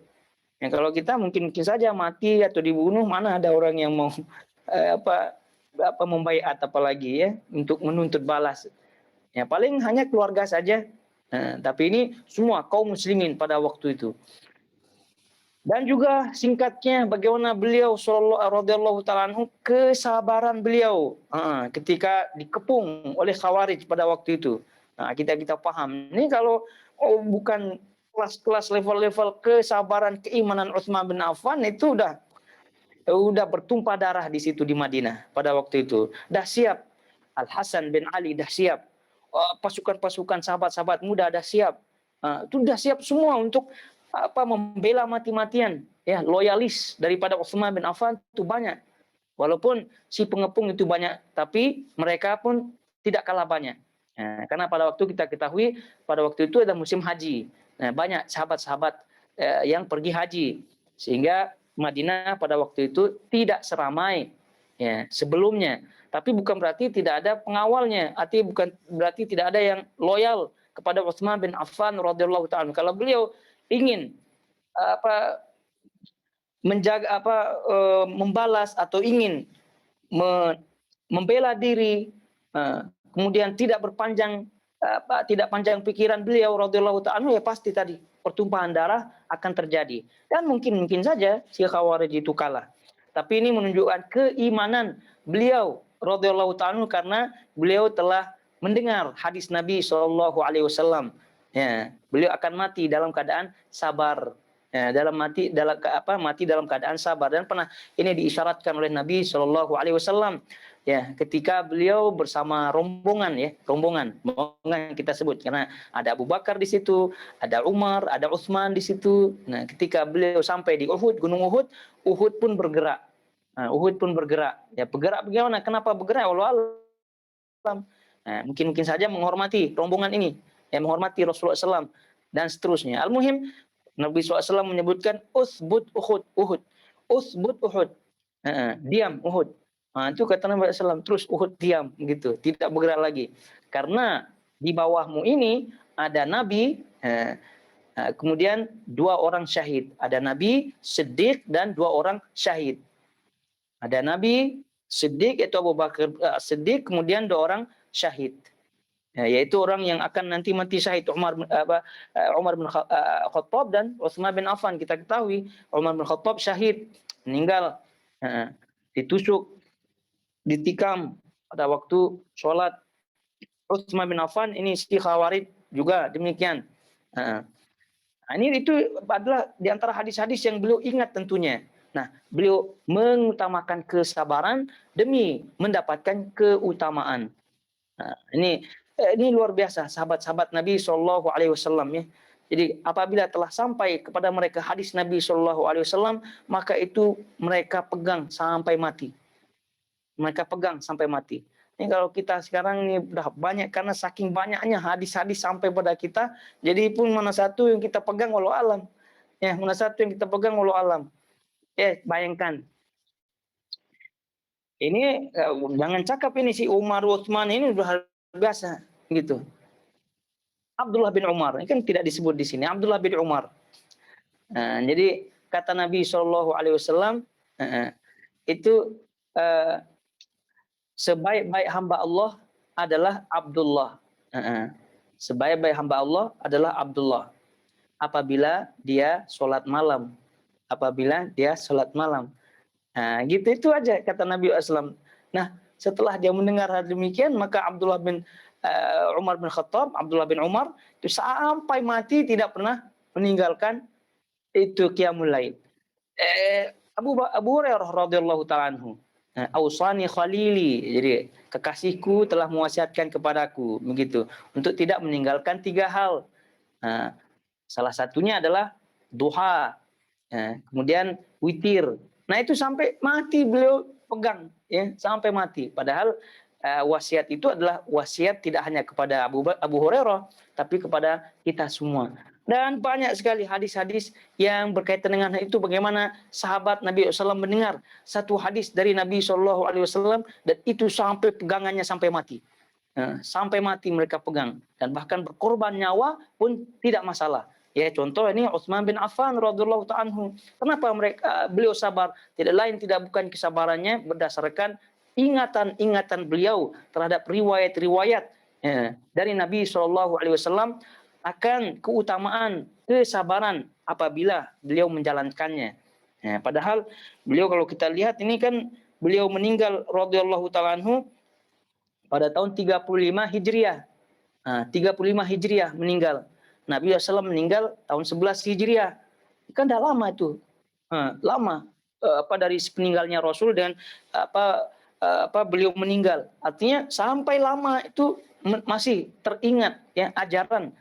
A: Ya, kalau kita mungkin saja mati atau dibunuh, mana ada orang yang mau membaiat apalagi ya untuk menuntut balas. Ya paling hanya keluarga saja. Tapi ini semua kaum muslimin pada waktu itu. Dan juga singkatnya bagaimana beliau radhiyallahu ta'ala anhu kesabaran beliau ketika dikepung oleh Khawarij pada waktu itu. Nah, kita paham. Ini kalau bukan kelas level-level kesabaran keimanan Utsman bin Affan itu udah bertumpah darah di situ di Madinah pada waktu itu. Dah siap. Al Hasan bin Ali dah siap. Pasukan-pasukan sahabat-sahabat muda dah siap. Itu dah siap semua untuk membela mati-matian, ya, loyalis daripada Utsman bin Affan itu banyak. Walaupun si pengepung itu banyak, tapi mereka pun tidak kalah banyak. Nah, karena pada waktu kita ketahui pada waktu itu ada musim haji. Nah, banyak sahabat-sahabat yang pergi haji sehingga Madinah pada waktu itu tidak seramai ya sebelumnya. Tapi bukan berarti tidak ada pengawalnya, artinya bukan berarti tidak ada yang loyal kepada Utsman bin Affan radhiyallahu ta'ala. Kalau beliau ingin menjaga membalas atau ingin membela diri, kemudian tidak panjang pikiran beliau radhiyallahu ta'ala, ya pasti tadi pertumpahan darah akan terjadi dan mungkin saja si Khawarij itu kalah. Tapi ini menunjukkan keimanan beliau radhiyallahu ta'ala karena beliau telah mendengar hadis Nabi SAW Ya, beliau akan mati dalam keadaan sabar. Ya, mati dalam keadaan sabar, dan pernah ini diisyaratkan oleh Nabi Shallallahu Alaihi Wasallam. Ya, ketika beliau bersama rombongan kita sebut, karena ada Abu Bakar di situ, ada Umar, ada Utsman di situ. Nah, ketika beliau sampai di Uhud, Gunung Uhud, Uhud pun bergerak. Nah, Uhud pun bergerak. Ya, bergerak bagaimana? Kenapa bergerak? Allah alam. Nah, mungkin saja menghormati rombongan ini, ya, menghormati Rasulullah SAW dan seterusnya. Al-muhim, Nabi SAW menyebutkan usbut Uhud, Uhud, usbut Uhud. Diam Uhud. Nah, itu kata Nabi SAW, terus Uhud diam gitu, tidak bergerak lagi. Karena di bawahmu ini ada Nabi, kemudian 2 orang syahid. Ada Nabi, Siddiq, dan 2 orang syahid. Ada Nabi, Siddiq, yaitu Abu Bakar Siddiq, kemudian 2 orang syahid. Ya, yaitu orang yang akan nanti mati syahid, Umar bin Khattab dan Utsman bin Affan. Kita ketahui Umar bin Khattab syahid, meninggal, ditusuk, ditikam pada waktu sholat. Utsman bin Affan ini si Khawarij juga demikian. Nah, ini itu adalah di antara hadis-hadis yang beliau ingat tentunya. Nah, beliau mengutamakan kesabaran demi mendapatkan keutamaan. Nah, ini luar biasa sahabat-sahabat Nabi Shallallahu Alaihi Wasallam, ya. Jadi apabila telah sampai kepada mereka hadis Nabi Shallallahu Alaihi Wasallam, maka itu mereka pegang sampai mati. Mereka pegang sampai mati. Ini kalau kita sekarang ini udah banyak, karena saking banyaknya hadis-hadis sampai pada kita, jadi pun mana satu yang kita pegang walau alam. Ya, mana satu yang kita pegang walau alam. Bayangkan. Ini jangan cakap ini si Umar Utsman ini udah biasa gitu. Abdullah bin Umar, ini kan tidak disebut di sini. Abdullah bin Umar. Jadi kata Nabi Shallallahu Alaihi Wasallam, itu sebaik-baik hamba Allah adalah Abdullah. Sebaik-baik hamba Allah adalah Abdullah. Apabila dia sholat malam. Apabila dia sholat malam. Nah, gitu itu aja kata Nabi SAW. Nah, setelah dia mendengar hal demikian, maka Abdullah bin Umar itu sampai mati tidak pernah meninggalkan itu qiyamul lail. Abu Hurairah radhiyallahu taala anhu, ausani khalili, jadi kekasihku telah mewasiatkan kepadaku begitu untuk tidak meninggalkan 3 hal. Nah, salah satunya adalah duha, kemudian witir. Nah, itu sampai mati beliau pegang, ya, sampai mati. Padahal wasiat itu adalah wasiat tidak hanya kepada Abu Hurairah, tapi kepada kita semua. Dan banyak sekali hadis-hadis yang berkaitan dengan hal itu, bagaimana sahabat Nabi SAW mendengar satu hadis dari Nabi SAW, dan itu sampai pegangannya sampai mati. Sampai mati mereka pegang, dan bahkan berkorban nyawa pun tidak masalah. Ya, contoh ini Utsman bin Affan radhiyallahu ta'ala anhu. Kenapa beliau sabar? Tidak lain tidak bukan kesabarannya berdasarkan ingatan-ingatan beliau terhadap riwayat-riwayat dari Nabi SAW akan keutamaan kesabaran apabila beliau menjalankannya. Padahal beliau, kalau kita lihat ini kan beliau meninggal radhiyallahu ta'ala anhu pada tahun 35 Hijriah. 35 Hijriah meninggal. Nabi SAW meninggal tahun 11 Hijriah. Kan dah lama itu. Lama. Dari peninggalnya Rasul dan beliau meninggal. Artinya sampai lama itu masih teringat, ya, ajaran,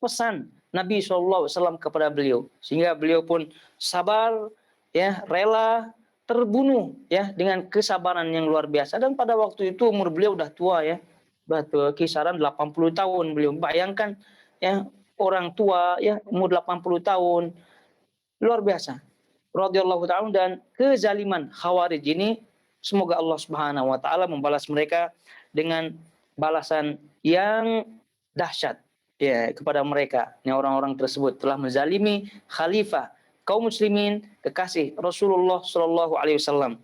A: pesan Nabi SAW kepada beliau. Sehingga beliau pun sabar, ya, rela terbunuh, ya, dengan kesabaran yang luar biasa. Dan pada waktu itu umur beliau udah tua, ya. Udah kisaran 80 tahun beliau. Bayangkan, ya, orang tua, ya, umur 80 tahun. Luar biasa. Radhiyallahu ta'ala. Dan kezaliman Khawarij ini, semoga Allah Subhanahu wa taala membalas mereka dengan balasan yang dahsyat, ya, kepada mereka. Yang orang-orang tersebut telah menzalimi khalifah kaum muslimin, kekasih Rasulullah sallallahu alaihi wasallam.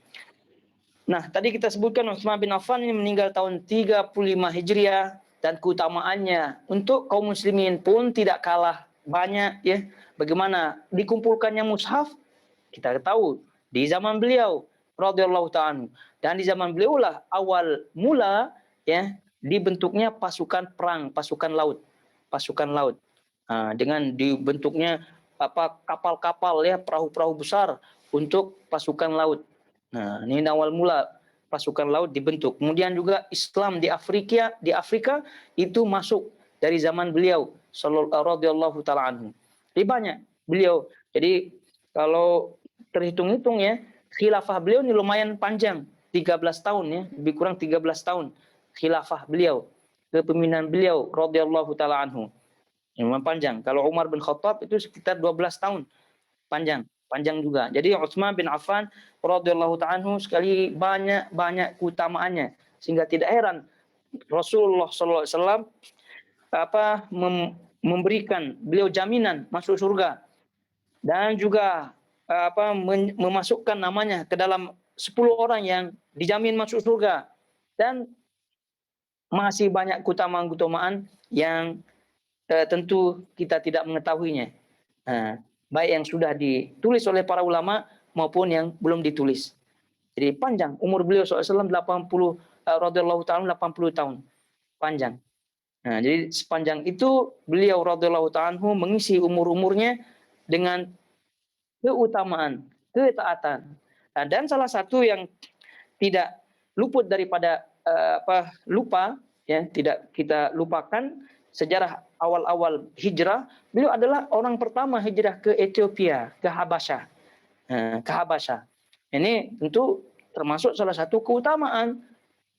A: Nah, tadi kita sebutkan Utsman bin Affan ini meninggal tahun 35 Hijriah, dan keutamaannya untuk kaum muslimin pun tidak kalah banyak, ya. Bagaimana dikumpulkannya mushaf? Kita tahu di zaman beliau radhiyallahu ta'ala, dan di zaman beliau lah awal mula, ya, dibentuknya pasukan perang, pasukan laut. dengan dibentuknya kapal-kapal ya, perahu-perahu besar untuk pasukan laut. Nah, ini awal mula pasukan laut dibentuk. Kemudian juga Islam di Afrika itu masuk dari zaman beliau radhiyallahu taala anhu. Jadi banyak beliau. Jadi kalau terhitung-hitung ya, khilafah beliau ini lumayan panjang, 13 tahun ya, lebih kurang 13 tahun khilafah beliau, kepemimpinan beliau radhiyallahu taala anhu. Memang panjang. Kalau Umar bin Khattab itu sekitar 12 tahun. Panjang juga. Jadi Utsman bin Affan radhiyallahu ta'ala anhu sekali banyak keutamaannya, sehingga tidak heran Rasulullah sallallahu alaihi wasallam memberikan beliau jaminan masuk surga, dan juga memasukkan namanya ke dalam 10 orang yang dijamin masuk surga, dan masih banyak keutamaan-keutamaan yang tentu kita tidak mengetahuinya. Baik yang sudah ditulis oleh para ulama maupun yang belum ditulis. Jadi panjang umur beliau SAW 80 radhiyallahu ta'ala 80 tahun. Panjang. Nah, jadi sepanjang itu beliau radhiyallahu ta'ala mengisi umur-umurnya dengan keutamaan, ketaatan. Dan salah satu yang tidak luput daripada lupa ya, tidak kita lupakan sejarah awal-awal hijrah, beliau adalah orang pertama hijrah ke Ethiopia, ke Habasyah. Ke Habasyah. Ini tentu termasuk salah satu keutamaan.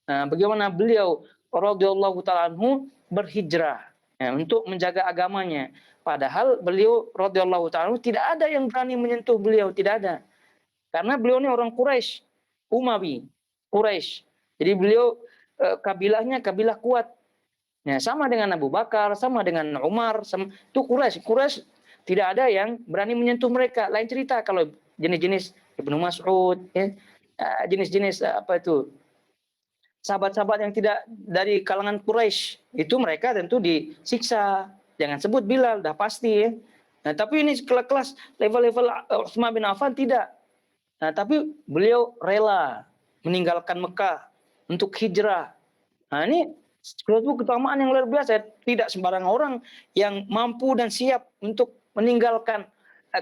A: Bagaimana beliau radhiyallahu ta'ala anhu berhijrah untuk menjaga agamanya. Padahal beliau radhiyallahu ta'ala anhu tidak ada yang berani menyentuh beliau, tidak ada. Karena beliau ini orang Quraisy, Umawi, Quraisy. Jadi beliau kabilahnya kabilah kuat. Nah, sama dengan Abu Bakar, sama dengan Umar, itu Quraisy tidak ada yang berani menyentuh mereka. Lain cerita kalau jenis-jenis Ibnu Mas'ud, ya, jenis-jenis sahabat-sahabat yang tidak dari kalangan Quraisy, itu mereka tentu disiksa. Jangan sebut Bilal, dah pasti ya. Nah, tapi ini kelas level-level Utsman bin Affan tidak. Nah, tapi beliau rela meninggalkan Mekah untuk hijrah. Nah, ini suatu keutamaan yang luar biasa. Tidak sembarang orang yang mampu dan siap untuk meninggalkan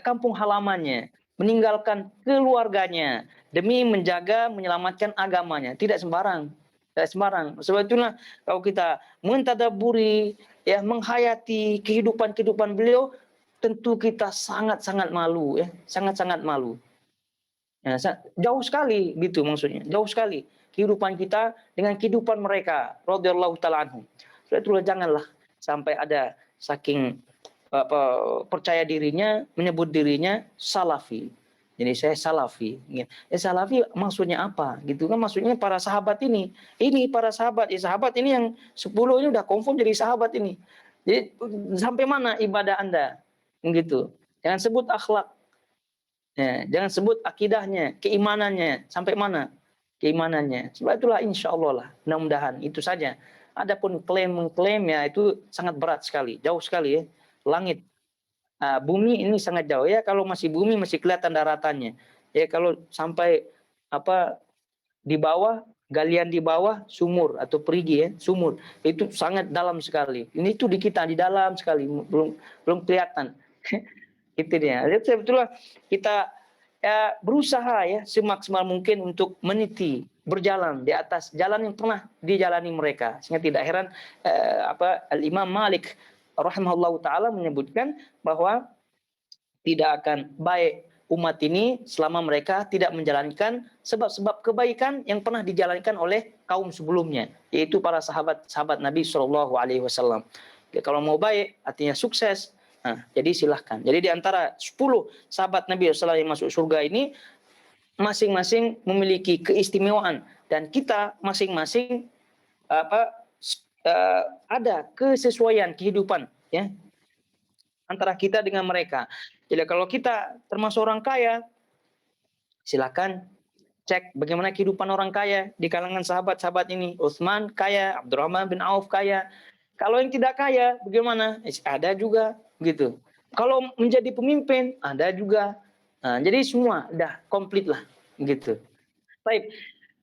A: kampung halamannya, meninggalkan keluarganya demi menjaga, menyelamatkan agamanya. Tidak sembarang. Tidak sembarang. Sebab itulah kalau kita mentadaburi, ya, menghayati kehidupan beliau, tentu kita sangat-sangat malu, ya, sangat-sangat malu. Ya, jauh sekali gitu maksudnya, jauh sekali kehidupan kita dengan kehidupan mereka radhiyallahu taala anhum. Itulah janganlah sampai ada saking percaya dirinya menyebut dirinya salafi. Jadi saya salafi. Salafi maksudnya apa? Gitu kan, maksudnya para sahabat ini. Ini para sahabat, sahabat ini yang 10 ini udah confirm jadi sahabat ini. Jadi sampai mana ibadah Anda? Begitu. Jangan sebut akhlak. Ya, jangan sebut akidahnya, keimanannya, sampai mana keimanannya. Sebab itulah insya Allah lah, mudah-mudahan itu saja. Adapun klaim-klaim ya itu sangat berat sekali, jauh sekali ya. Langit, bumi ini sangat jauh ya. Kalau masih bumi masih kelihatan daratannya. Ya kalau sampai di bawah, galian di bawah sumur atau perigi ya, sumur itu sangat dalam sekali. Ini tuh di kita di dalam sekali, belum kelihatan. Itu dia. Jadi sebetulnya kita berusaha ya semaksimal mungkin untuk meniti, berjalan di atas jalan yang pernah dijalani mereka. Sehingga tidak heran Al-Imam Malik rahimahullahu taala menyebutkan bahwa tidak akan baik umat ini selama mereka tidak menjalankan sebab-sebab kebaikan yang pernah dijalankan oleh kaum sebelumnya, yaitu para sahabat Nabi Shallallahu alaihi wasallam. Kalau mau baik artinya sukses. Nah, jadi silahkan. Jadi di antara 10 sahabat Nabi SAW yang masuk surga ini, masing-masing memiliki keistimewaan. Dan kita masing-masing ada kesesuaian kehidupan ya antara kita dengan mereka. Jadi kalau kita termasuk orang kaya, silakan cek bagaimana kehidupan orang kaya di kalangan sahabat-sahabat ini. Utsman kaya, Abdurrahman bin Auf kaya. Kalau yang tidak kaya, bagaimana? Ada juga, gitu. Kalau menjadi pemimpin, ada juga. Nah, jadi semua dah komplit lah, gitu. Baik,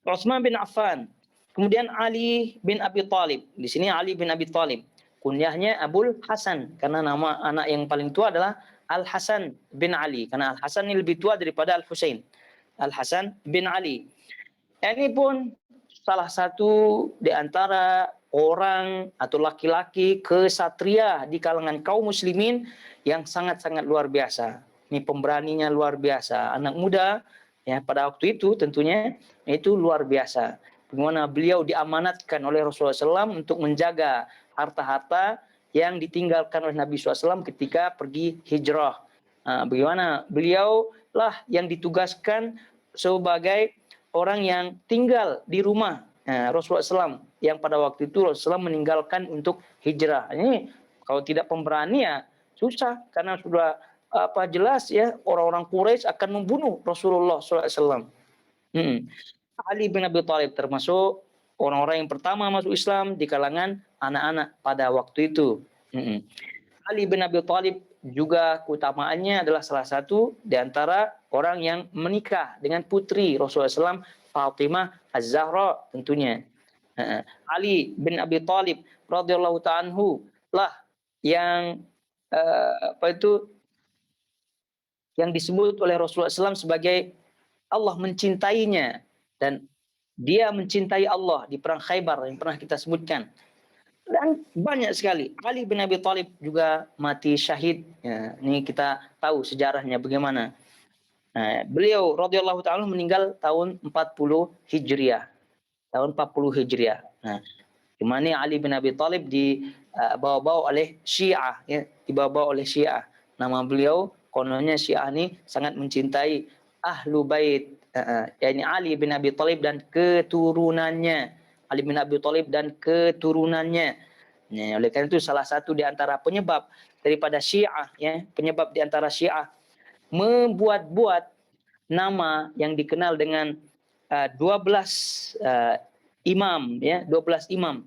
A: Utsman bin Affan, kemudian Ali bin Abi Thalib. Di sini Ali bin Abi Thalib. kunyahnya Abul Hasan karena nama anak yang paling tua adalah Al Hasan bin Ali karena Al Hasan ini lebih tua daripada Al Husain. Al Hasan bin Ali. Ini pun salah satu di antara orang atau laki-laki kesatria di kalangan kaum muslimin yang sangat-sangat luar biasa. Ini pemberaninya luar biasa. Anak muda ya pada waktu itu tentunya itu luar biasa. Bagaimana beliau diamanatkan oleh Rasulullah SAW untuk menjaga harta-harta yang ditinggalkan oleh Nabi SAW ketika pergi hijrah. Bagaimana beliau lah yang ditugaskan sebagai orang yang tinggal di rumah Rasulullah SAW yang pada waktu itu Rasulullah SAW meninggalkan untuk hijrah. Ini kalau tidak pemberani ya susah karena sudah jelas ya orang-orang Quraisy akan membunuh Rasulullah SAW. Ali bin Abi Thalib termasuk orang-orang yang pertama masuk Islam di kalangan anak-anak pada waktu itu. Ali bin Abi Thalib juga keutamaannya adalah salah satu di antara orang yang menikah dengan putri Rasulullah SAW, Fatimah Az-Zahra tentunya. Ali bin Abi Thalib radhiyallahu ta'ala anhu lah yang yang disebut oleh Rasulullah SAW sebagai Allah mencintainya dan dia mencintai Allah di perang Khaybar yang pernah kita sebutkan. Dan banyak sekali. Ali bin Abi Thalib juga mati syahid. Ya, ini kita tahu sejarahnya bagaimana. Beliau radhiyallahu ta'ala meninggal tahun 40 Hijriah. Tahun 40 Hijriah. Nah, di mana Ali bin Abi Thalib dibawa-bawa oleh Syiah, ya, dibawa-bawa oleh Syiah. Nama beliau kononnya Syiah ini sangat mencintai Ahlu Bait, yakni Ali bin Abi Thalib dan keturunannya. Ali bin Abi Thalib dan keturunannya. Ya, oleh karena itu salah satu di antara penyebab daripada Syiah, ya, penyebab di antara Syiah membuat-buat nama yang dikenal dengan 12 imam, ya, 12 imam.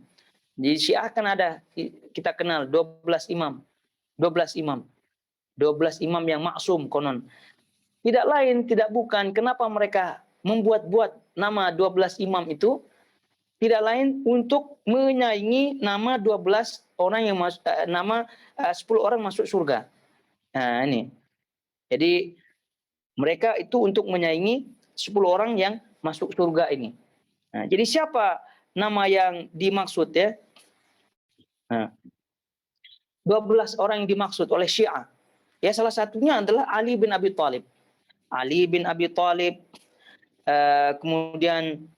A: Di Syiah kan ada kita kenal 12 imam. 12 imam. 12 imam yang maksum konon. Tidak lain, tidak bukan kenapa mereka membuat-buat nama 12 imam itu tidak lain untuk menyaingi nama 12 orang yang nama 10 orang masuk surga. Nah, ini. Jadi mereka itu untuk menyaingi 10 orang yang masuk surga ini. Nah, jadi siapa nama yang dimaksud ya? Nah, 12 orang yang dimaksud oleh Syiah. Ya salah satunya adalah Ali bin Abi Thalib. Ali bin Abi Thalib, kemudian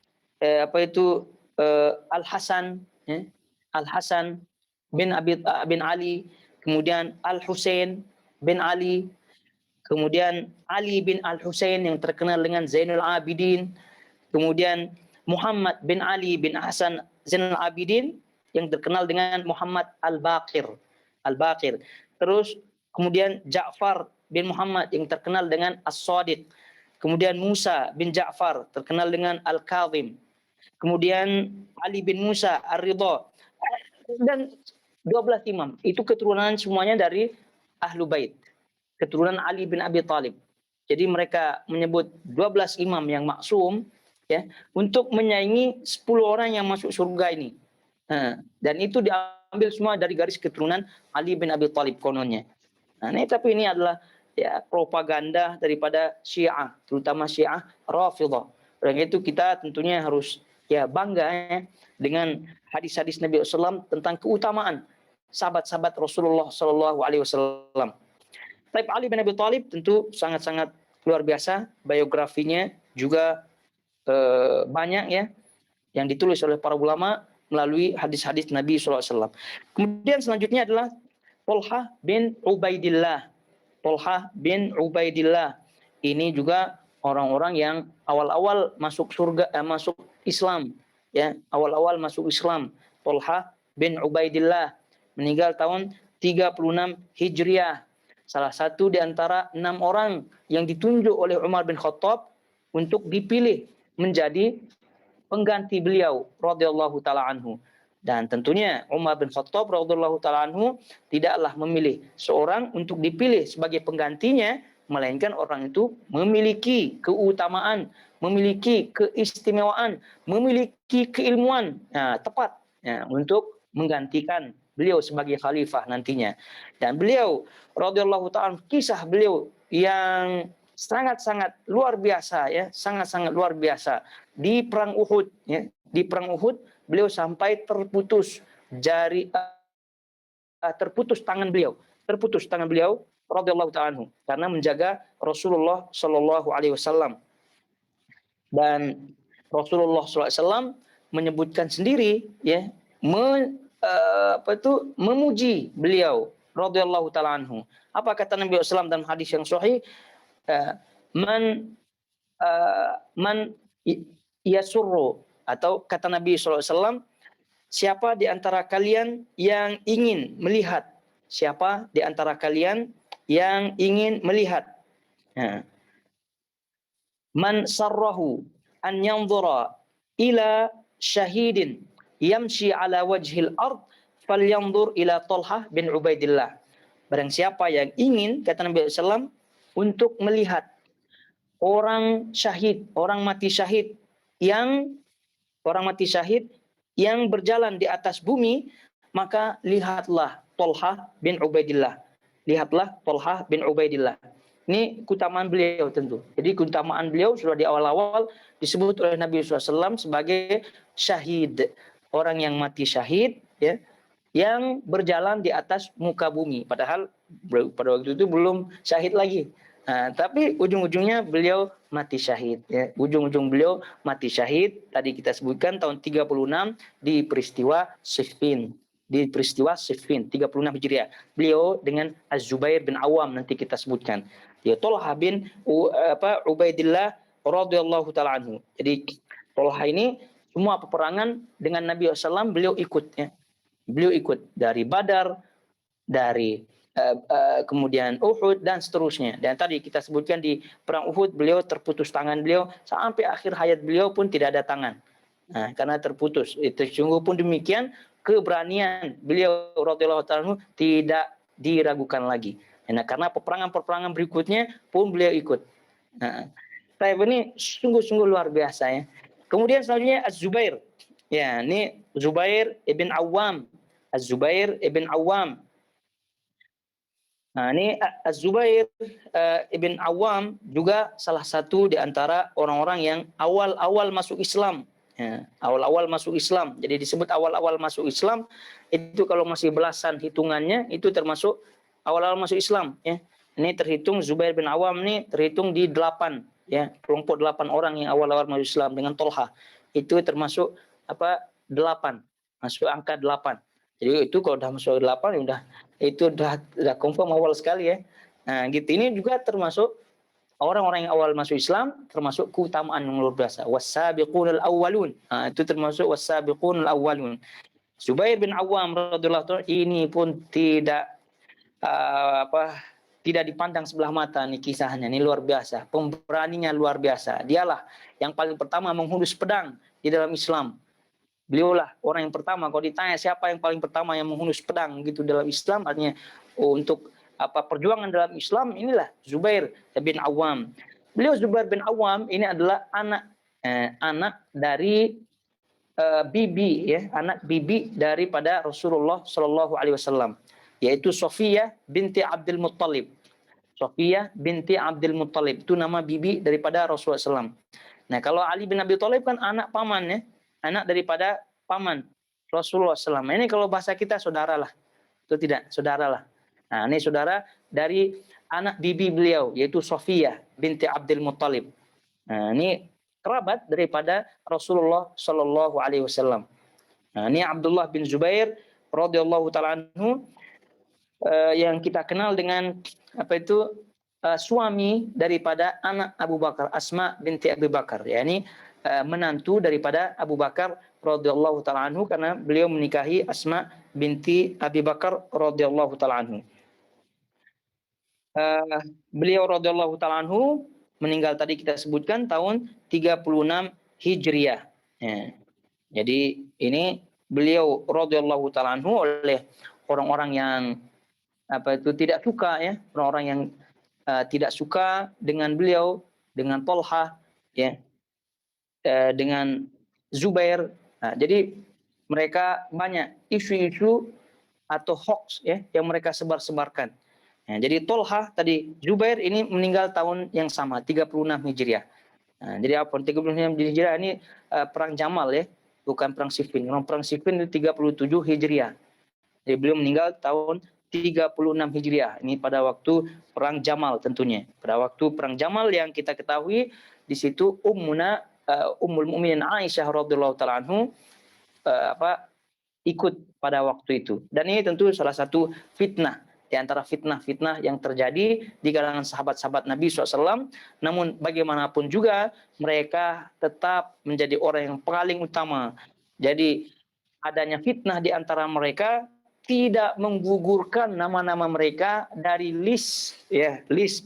A: Al Hasan, ya? Al Hasan bin Ali, kemudian Al Husain bin Ali, kemudian Ali bin Al Husain yang terkenal dengan Zainul Abidin, kemudian Muhammad bin Ali bin Hasan Zainul Abidin yang terkenal dengan Muhammad Al-Baqir. Al-Baqir. Terus kemudian Ja'far bin Muhammad yang terkenal dengan As-Sadiq. Kemudian Musa bin Ja'far terkenal dengan Al-Kadhim. Kemudian Ali bin Musa Ar-Ridha dan 12 imam. Itu keturunan semuanya dari Ahlu Bait. Keturunan Ali bin Abi Thalib. Jadi mereka menyebut 12 imam yang maksum ya untuk menyaingi 10 orang yang masuk surga ini. Dan itu diambil semua dari garis keturunan Ali bin Abi Thalib kononnya. Nah, tapi ini adalah ya propaganda daripada Syiah, terutama Syiah Rafidhah. Oleh itu kita tentunya harus ya bangga ya, dengan hadis-hadis Nabi SAW tentang keutamaan sahabat-sahabat Rasulullah SAW. Tapi Ali bin Abi Thalib tentu sangat-sangat luar biasa, biografinya juga banyak ya yang ditulis oleh para ulama melalui hadis-hadis Nabi SAW. Kemudian selanjutnya adalah Thalhah bin Ubaidillah. Thalhah bin Ubaidillah ini juga orang-orang yang awal-awal masuk surga, masuk Islam, ya, awal-awal masuk Islam. Thalhah bin Ubaidillah meninggal tahun 36 Hijriah. Salah satu di antara 6 orang yang ditunjuk oleh Umar bin Khattab untuk dipilih menjadi pengganti beliau radhiyallahu taala anhu. Dan tentunya Umar bin Khattab radhiyallahu taala anhu tidaklah memilih seorang untuk dipilih sebagai penggantinya, melainkan orang itu memiliki keutamaan, memiliki keistimewaan, memiliki keilmuan tepat untuk menggantikan beliau sebagai khalifah nantinya. Dan beliau radhiyallahu ta'ala, kisah beliau yang sangat-sangat luar biasa ya, sangat-sangat luar biasa di perang Uhud ya. Di perang Uhud beliau sampai terputus terputus tangan beliau radhiyallahu ta'ala anhu karena menjaga Rasulullah sallallahu alaihi wasallam. Dan Rasulullah SAW menyebutkan sendiri ya, memuji beliau radhiyallahu taala anhu. Apa kata Nabi SAW dalam hadis yang sahih? Man yasurru, atau kata Nabi SAW, siapa di antara kalian yang ingin melihat? Siapa di antara kalian yang ingin melihat? Nah, man sarrahu an yanzura ila syahidin yamshi ala wajhil ard falyanzur ila Talhah bin Ubaidillah. Barang siapa yang ingin, kata Nabi SAW, untuk melihat orang syahid, orang mati syahid yang berjalan di atas bumi, maka lihatlah Talhah bin Ubaidillah. Lihatlah Talhah bin Ubaidillah. Ini keutamaan beliau tentu. Jadi keutamaan beliau sudah di awal-awal disebut oleh Nabi SAW sebagai syahid. Orang yang mati syahid ya, yang berjalan di atas muka bumi. Padahal pada waktu itu belum syahid lagi. Nah, tapi ujung-ujungnya beliau mati syahid. Ya. Ujung-ujung beliau mati syahid. Tadi kita sebutkan tahun 36 di peristiwa Siffin. Di peristiwa Siffin 36 Hijriah. Beliau dengan Az-Zubair bin Awam nanti kita sebutkan. Ya, Talha bin Ubaidillah radhiyallahu taala anhu. Jadi Talha ini semua peperangan dengan Nabi SAW beliau ikut ya. Beliau ikut dari Badar, dari kemudian Uhud dan seterusnya. Dan tadi kita sebutkan di perang Uhud beliau terputus tangan beliau, sampai akhir hayat beliau pun tidak ada tangan. Nah, karena terputus. Itu sungguh pun demikian keberanian beliau radhiyallahu ta'ala tidak diragukan lagi. Nah, karena peperangan-peperangan berikutnya pun beliau ikut. Nah, ini sungguh-sungguh luar biasa ya. Kemudian selanjutnya Az-Zubair. Ya, ini Zubair ibn Awam. Az-Zubair ibn Awam. Nah, ini Az-Zubair ibn Awam juga salah satu di antara orang-orang yang awal-awal masuk Islam. Ya, awal-awal masuk Islam. Jadi disebut awal-awal masuk Islam, itu kalau masih belasan hitungannya, itu termasuk awal-awal masuk Islam. Ya. Ini terhitung Zubair bin Awam ini terhitung di 8, ya, kelompok 8 orang yang awal-awal masuk Islam dengan Talha. Itu termasuk 8, masuk angka 8. Jadi itu kalau udah masuk 8 ya udah confirm awal sekali ya. Nah, gitu. Ini juga termasuk orang-orang yang awal masuk Islam, termasuk keutamaan yang luar biasa. Was-sabiqunal awwalun. Nah, itu termasuk was-sabiqunal awwalun. Zubair bin Awam radhiyallahu anhu ini pun tidak tidak dipandang sebelah mata nih kisahnya. Ini luar biasa. Pemberaninya luar biasa. Dialah yang paling pertama menghunus pedang di dalam Islam. Beliaulah orang yang pertama. Kalau ditanya siapa yang paling pertama yang menghunus pedang gitu dalam Islam, artinya untuk perjuangan dalam Islam, inilah Zubair bin Awam. Beliau Zubair bin Awam ini adalah anak dari bibi ya, anak bibi daripada Rasulullah Shallallahu Alaihi Wasallam, yaitu Sofiyah binti Abdul Muttalib. Sofiyah binti Abdul Muttalib itu nama bibi daripada Rasulullah SAW. Nah, kalau Ali bin Abi Thalib kan anak paman ya, anak daripada paman Rasulullah SAW. Ini kalau bahasa kita saudara lah, itu tidak saudara lah. Nah, ini saudara dari anak bibi beliau, yaitu Sofiyah binti Abdul Muttalib. Nah, ini kerabat daripada Rasulullah Shallallahu Alaihi Wasallam. Nah, ini Abdullah bin Zubair radhiyallahu taala anhu, yang kita kenal dengan suami daripada anak Abu Bakar, Asma binti Abu Bakar, yakni menantu daripada Abu Bakar radhiyallahu taala anhu, karena beliau menikahi Asma binti Abi Bakar radhiyallahu taala anhu. Beliau radhiyallahu taala anhu meninggal tadi kita sebutkan tahun 36 Hijriah. Ya. Jadi ini beliau radhiyallahu taala anhu oleh orang-orang yang tidak suka ya, orang-orang yang tidak suka dengan beliau, dengan Talha ya, dengan Zubair. Nah, jadi mereka banyak isu-isu atau hoax ya yang mereka sebar-sebarkan. Nah, jadi Tolha tadi, Zubair ini meninggal tahun yang sama, 36 Hijriah. Nah, jadi apa? 36 Hijriah ini perang Jamal ya, bukan perang Siffin. Perang Siffin itu 37 Hijriah. Jadi beliau meninggal tahun 36 Hijriah. Ini pada waktu perang Jamal tentunya. Pada waktu perang Jamal yang kita ketahui di situ Ummul Mukminin Aisyah radhiyallahu taala anhu ikut pada waktu itu. Dan ini tentu salah satu fitnah di antara fitnah-fitnah yang terjadi di kalangan sahabat-sahabat Nabi SAW. Namun bagaimanapun juga mereka tetap menjadi orang yang paling utama. Jadi adanya fitnah di antara mereka tidak menggugurkan nama-nama mereka dari list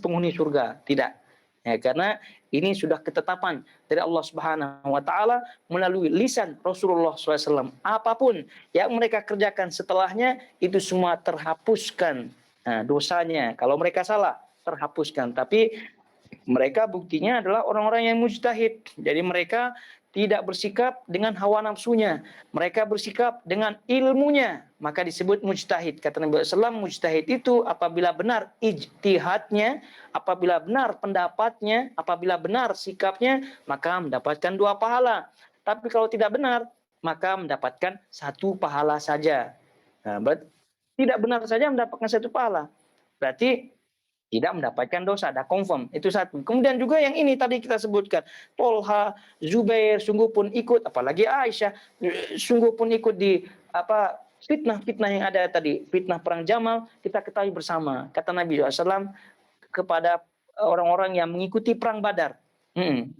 A: penghuni surga, tidak. Ya, karena ini sudah ketetapan dari Allah Subhanahu wa taala melalui lisan Rasulullah SAW. Apapun yang mereka kerjakan setelahnya itu semua terhapuskan. Nah, dosanya kalau mereka salah terhapuskan. Tapi mereka buktinya adalah orang-orang yang mujtahid. Jadi mereka tidak bersikap dengan hawa nafsunya. Mereka bersikap dengan ilmunya. Maka disebut mujtahid. Kata Nabi SAW, mujtahid itu apabila benar ijtihadnya, apabila benar pendapatnya, apabila benar sikapnya, maka mendapatkan 2 pahala. Tapi kalau tidak benar, maka mendapatkan 1 pahala saja. Nah, tidak benar saja mendapatkan 1 pahala. Berarti tidak mendapatkan dosa, ada confirm, itu satu. Kemudian juga yang ini tadi kita sebutkan, Tolha, Zubair, sungguh pun ikut, apalagi Aisyah, sungguh pun ikut di fitnah-fitnah yang ada tadi, fitnah perang Jamal, kita ketahui bersama, kata Nabi SAW kepada orang-orang yang mengikuti perang Badar.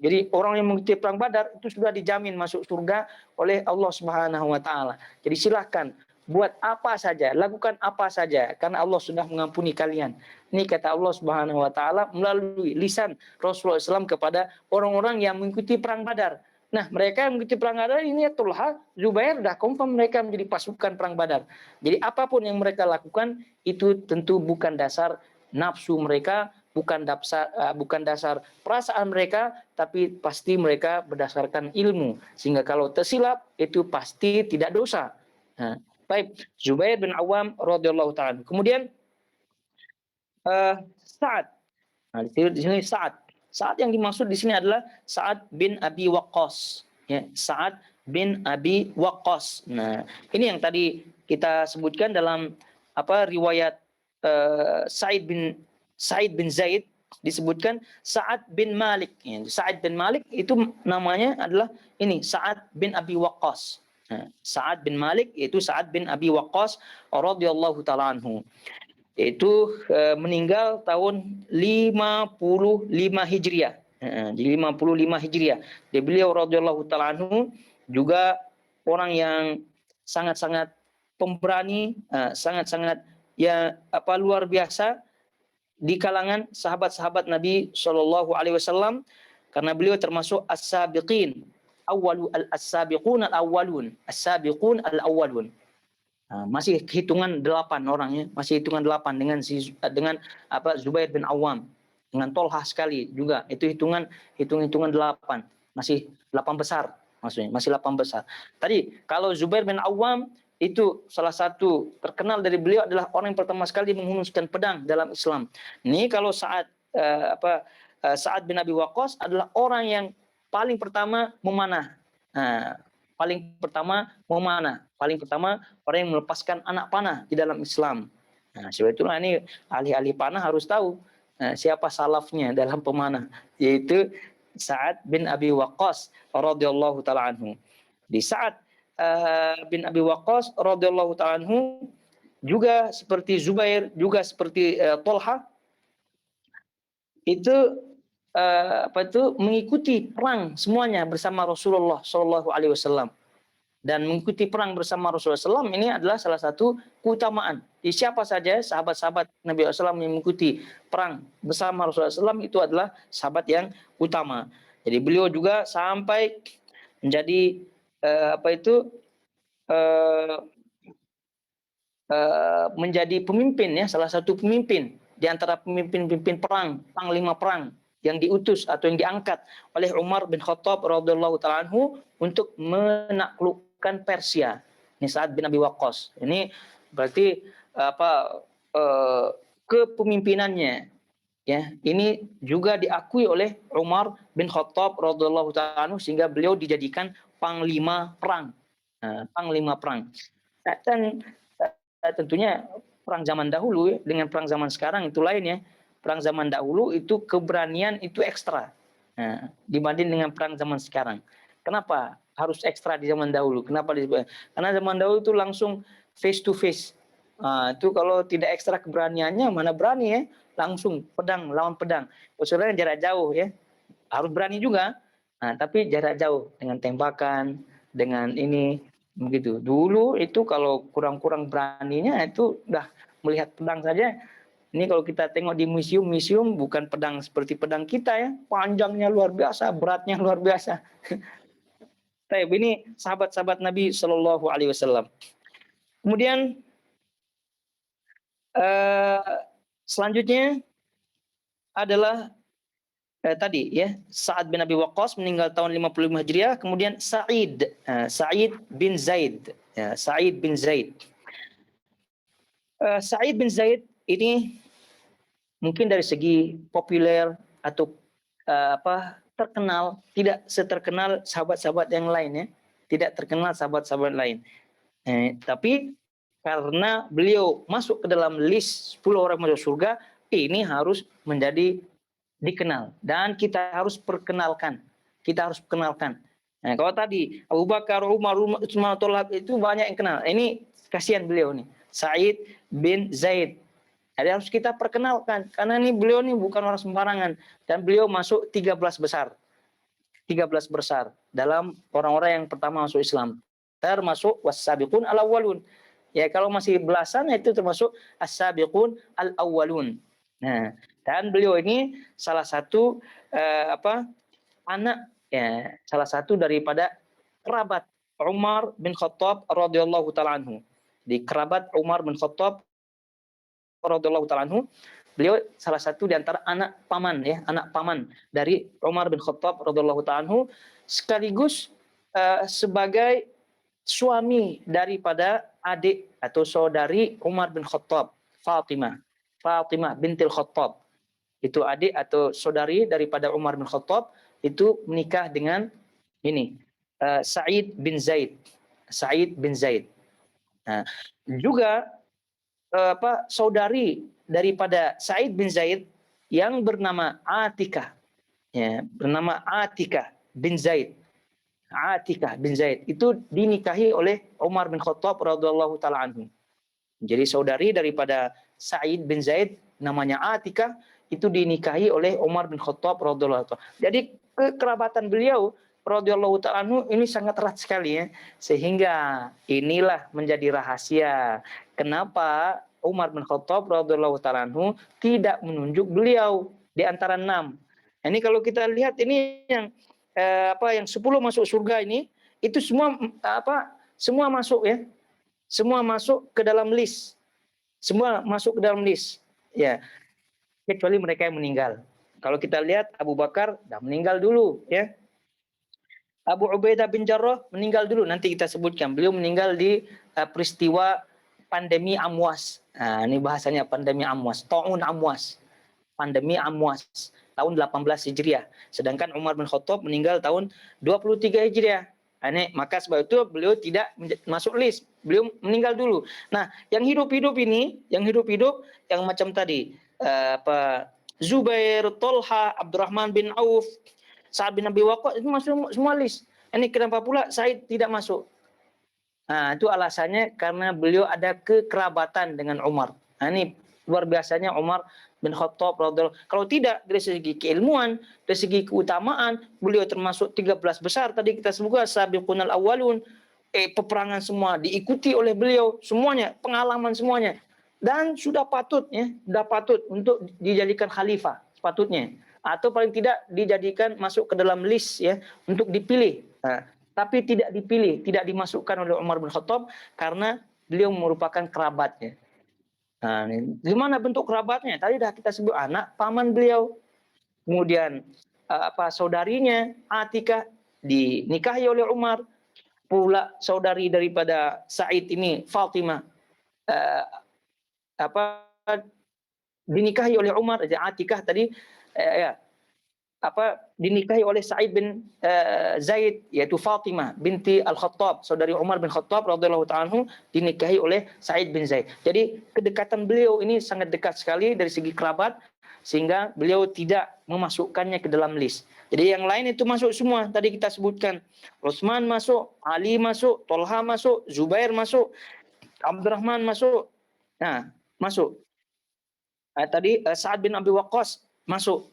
A: Jadi orang yang mengikuti perang Badar itu sudah dijamin masuk surga oleh Allah Subhanahu wa taala. Jadi silahkan buat apa saja, lakukan apa saja karena Allah sudah mengampuni kalian. Ini kata Allah Subhanahu wa taala melalui lisan Rasulullah SAW kepada orang-orang yang mengikuti perang Badar. Nah, mereka yang mengikuti perang Badar ini Tolha, Zubair sudah confirm mereka menjadi pasukan perang Badar. Jadi apapun yang mereka lakukan itu tentu bukan dasar nafsu mereka, bukan dasar perasaan mereka, tapi pasti mereka berdasarkan ilmu. Sehingga kalau tersilap itu pasti tidak dosa. Nah, baik, Zubair bin Awam radhiyallahu taala. Kemudian Sa'ad. Nah, di sini Sa'ad. Sa'ad yang dimaksud di sini adalah Sa'ad bin Abi Waqqas. Ya, Sa'ad bin Abi Waqqas. Nah, ini yang tadi kita sebutkan dalam riwayat Sa'id bin Zaid disebutkan Sa'ad bin Malik. Ya, Sa'ad bin Malik itu namanya adalah ini Sa'ad bin Abi Waqqas. Nah, Sa'ad bin Malik yaitu Sa'ad bin Abi Waqqas radhiyallahu taala anhu. Itu meninggal tahun 55 Hijriah. Di 55 Hijriah. Dia beliau radhiyallahu taala anhu juga orang yang sangat-sangat pemberani, sangat-sangat luar biasa di kalangan sahabat-sahabat Nabi Shallallahu alaihi wasallam karena beliau termasuk as-sabiqin, as-sabiqun al-awwalun, as-sabiqun al-awwalun. Masih hitungan 8 orangnya, masih hitungan 8 dengan Zubair bin Awam, dengan Tolha sekali juga, itu hitungan 8, masih 8 besar maksudnya, masih 8 besar. Tadi kalau Zubair bin Awam itu salah satu terkenal dari beliau adalah orang yang pertama sekali menghunuskan pedang dalam Islam. Ini kalau Sa'ad bin Abi Waqqas adalah orang yang paling pertama memanah. Paling pertama orang yang melepaskan anak panah di dalam Islam. Nah, sebetulnya ini ahli-ahli panah harus tahu siapa salafnya dalam pemanah, yaitu Sa'ad bin Abi Waqqas radhiyallahu taala anhu. Di Sa'ad bin Abi Waqqas radhiyallahu taala anhu juga seperti Zubair, juga seperti Tolha itu mengikuti perang semuanya bersama Rasulullah Shallallahu Alaihi Wasallam, dan mengikuti perang bersama Rasulullah SAW ini adalah salah satu keutamaan. Di siapa saja sahabat-sahabat Nabi SAW yang mengikuti perang bersama Rasulullah SAW itu adalah sahabat yang utama. Jadi beliau juga sampai menjadi menjadi pemimpin ya, salah satu pemimpin di antara pemimpin-pemimpin perang, panglima perang yang diutus atau yang diangkat oleh Umar bin Khattab radhiyallahu taala anhu untuk menaklukkan Persia. Ini Sa'ad bin Abi Waqqas. Ini Berarti kepemimpinannya ya ini juga diakui oleh Umar bin Khattab radhiyallahu taala anhu sehingga beliau dijadikan panglima perang. Panglima perang. Dan tentunya perang zaman dahulu ya, dengan perang zaman sekarang itu lain ya. Perang zaman dahulu itu keberanian itu ekstra. Dibanding dengan perang zaman sekarang. Kenapa harus ekstra di zaman dahulu? Kenapa disebut? Karena zaman dahulu itu langsung face to face. Itu kalau tidak ekstra keberaniannya mana berani ya, langsung pedang lawan pedang. Usulnya jarak jauh ya, harus berani juga. Tapi jarak jauh dengan tembakan, dengan ini begitu. Dulu itu kalau kurang-kurang beraninya itu udah melihat pedang saja. Ini kalau kita tengok di museum bukan pedang seperti pedang kita ya, panjangnya luar biasa, beratnya luar biasa. Baik, ini sahabat-sahabat Nabi Shallallahu Alaihi Wasallam. Kemudian selanjutnya adalah tadi ya Sa'ad bin Abi Waqqas meninggal tahun 55 Hijriah, kemudian Sa'id bin Zaid. Sa'id bin Zaid. Sa'id bin Zaid ini mungkin dari segi populer atau terkenal tidak seterkenal sahabat-sahabat yang lain ya. Tidak terkenal sahabat-sahabat lain. Tapi karena beliau masuk ke dalam list 10 orang masuk surga, ini harus menjadi dikenal dan kita harus perkenalkan. Nah, kalau tadi Abu Bakar, Umar, Utsman, Tolab itu banyak yang kenal. Ini kasihan beliau nih, Sa'id bin Zaid. Jadi harus kita perkenalkan karena ini beliau nih bukan orang sembarangan dan beliau masuk 13 besar. 13 besar dalam orang-orang yang pertama masuk Islam. Termasuk was-sabiqun al-awwalun. Ya kalau masih belasan itu termasuk as-sabiqun al-awwalun. Nah, dan beliau ini salah satu anak ya, salah satu daripada kerabat Umar bin Khattab radhiyallahu taala anhu. Di kerabat Umar bin Khattab radhiyallahu taala anhu, beliau salah satu di antara anak paman dari Umar bin Khattab radhiyallahu taala anhu, sekaligus sebagai suami daripada adik atau saudari Umar bin Khattab, Fatimah bintil Khattab. Itu adik atau saudari daripada Umar bin Khattab, itu menikah dengan ini Sa'id bin Zaid. Nah, juga saudari daripada Sa'id bin Zaid yang bernama Atikah. Ya, bernama Atikah bin Zaid. Itu dinikahi oleh Umar bin Khattab radhiyallahu taala anhu. Jadi saudari daripada Sa'id bin Zaid namanya Atikah itu dinikahi oleh Umar bin Khattab radhiyallahu taala. Jadi kekerabatan beliau radhiyallahu taala anhu ini sangat erat sekali ya. Sehingga inilah menjadi rahasia kenapa Umar bin Khattab radhiyallahu taala anhu tidak menunjuk beliau di antara 6. Ini kalau kita lihat ini yang 10 masuk surga ini itu semua masuk ya. Semua masuk ke dalam list. Ya. Kecuali mereka yang meninggal. Kalau kita lihat Abu Bakar sudah meninggal dulu ya. Abu Ubaidah bin Jarrah meninggal dulu, nanti kita sebutkan. Beliau meninggal di peristiwa pandemi Amwas. Nah, ini bahasanya pandemi Amwas, Ta'un Amwas. Pandemi Amwas tahun 18 Hijriah. Sedangkan Umar bin Khattab meninggal tahun 23 Hijriah. Maka sebab itu beliau tidak masuk list. Beliau meninggal dulu. Nah, yang hidup-hidup ini, yang macam tadi, Zubair, Tolha, Abdurrahman bin Auf, Sa'ad bin Abi Waqqas itu masuk semua list. Ini kenapa pula Sa'id tidak masuk? Nah, itu alasannya karena beliau ada kekerabatan dengan Umar. Nah, ini luar biasanya Umar bin Khattab radhiyallahu. Kalau tidak dari segi keilmuan, dari segi keutamaan, beliau termasuk 13 besar tadi kita sebutkan sabiqunal awwalun. Peperangan semua diikuti oleh beliau semuanya, pengalaman semuanya. Dan sudah patut untuk dijadikan khalifah sepatutnya. Atau paling tidak dijadikan masuk ke dalam list ya untuk dipilih. Tapi tidak dipilih, tidak dimasukkan oleh Umar bin Khattab karena beliau merupakan kerabatnya. Nah, gimana bentuk kerabatnya? Tadi sudah kita sebut anak paman beliau. Kemudian saudarinya Atikah dinikahi oleh Umar. Pula saudari daripada Sa'id ini Fatimah uh, apa dinikahi oleh Umar, Atikah tadi ya, dinikahi oleh Sa'id bin Zaid, yaitu Fatimah binti Al-Khattab, saudari Umar bin Khattab radhiyallahu ta'ala anhu, dinikahi oleh Sa'id bin Zaid. Jadi kedekatan beliau ini sangat dekat sekali dari segi kerabat, sehingga beliau tidak memasukkannya ke dalam list. Jadi yang lain itu masuk semua, tadi kita sebutkan. Utsman masuk, Ali masuk, Tolha masuk, Zubair masuk, Abdurrahman masuk. Nah, masuk. Tadi Sa'ad bin Abi Waqqas masuk.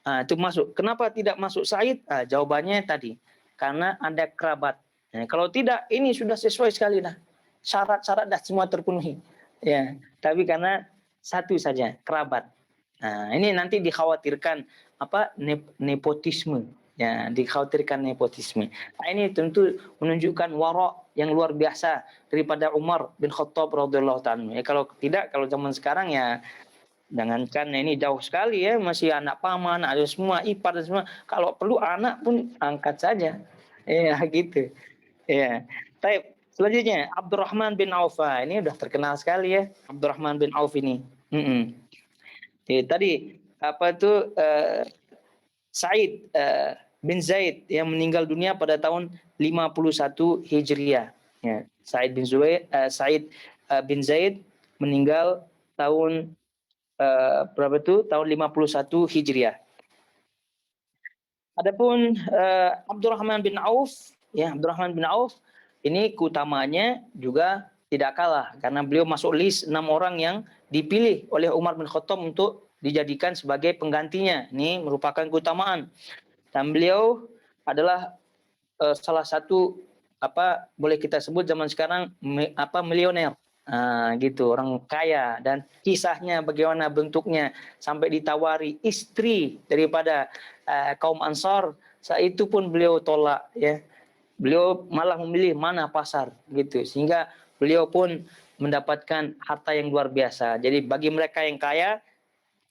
A: Itu masuk. Kenapa tidak masuk Sa'id? Jawabannya tadi, karena ada kerabat. Kalau tidak, ini sudah sesuai sekali dah. Syarat-syarat dah semua terpenuhi. Ya, tapi karena satu saja, kerabat. Nah, ini nanti dikhawatirkan nepotisme. Ya, dikhawatirkan nepotisme. Nah, ini tentu menunjukkan wara yang luar biasa daripada Umar bin Khattab radhiyallahu ta'ala. Ya, kalau tidak, kalau zaman sekarang ya jangankan ini jauh sekali ya, masih anak paman, ada semua ipar dan semua. Kalau perlu anak pun angkat saja. Ya gitu. Ya. Baik, selanjutnya Abdurrahman bin Auf. Ini udah terkenal sekali ya, Abdurrahman bin Auf ini. Tadi apa itu Sa'id bin Zaid yang meninggal dunia pada tahun 51 Hijriah. Ya, Sa'id bin Zaid meninggal tahun berapa itu? Tahun 51 Hijriah. Adapun Abdurrahman bin Auf, ya Abdurrahman bin Auf ini keutamanya juga tidak kalah karena beliau masuk list 6 orang yang dipilih oleh Umar bin Khattab untuk dijadikan sebagai penggantinya. Ini merupakan keutamaan. Dan beliau adalah salah satu boleh kita sebut zaman sekarang milioner. Gitu, orang kaya, dan kisahnya bagaimana bentuknya sampai ditawari istri daripada kaum Ansar, saat itu pun beliau tolak ya. Beliau malah memilih mana pasar gitu, sehingga beliau pun mendapatkan harta yang luar biasa. Jadi bagi mereka yang kaya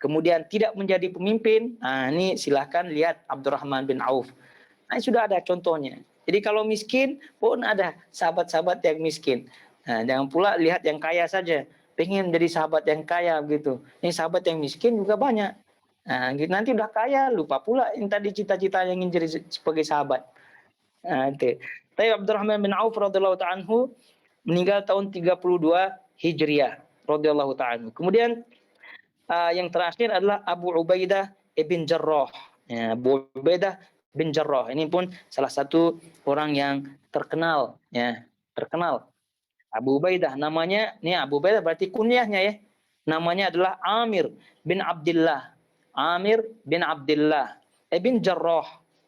A: kemudian tidak menjadi pemimpin, ini silahkan lihat Abdurrahman bin Auf. Nah, sudah ada contohnya. Jadi kalau miskin pun ada sahabat-sahabat yang miskin. Nah, jangan pula lihat yang kaya saja, pengen jadi sahabat yang kaya gitu. Ini sahabat yang miskin juga banyak. Nah, gitu, nanti udah kaya lupa pula yang tadi cita-cita yang ingin jadi sebagai sahabat. Nah, itu. Tapi Abdurrahman bin Auf radhiyallahu ta'ala anhu meninggal tahun 32 Hijriah radhiyallahu ta'ala anhu. Kemudian yang terakhir adalah Abu Ubaidah ibn Jarrah. Ya, Abu Ubaidah bin Jarrah ini pun salah satu orang yang terkenal, ya, terkenal. Abu Ubaidah namanya, ini Abu Ubaidah berarti kunyahnya ya. Namanya adalah Amir bin Abdullah. Amir bin Abdullah ibn Jarrah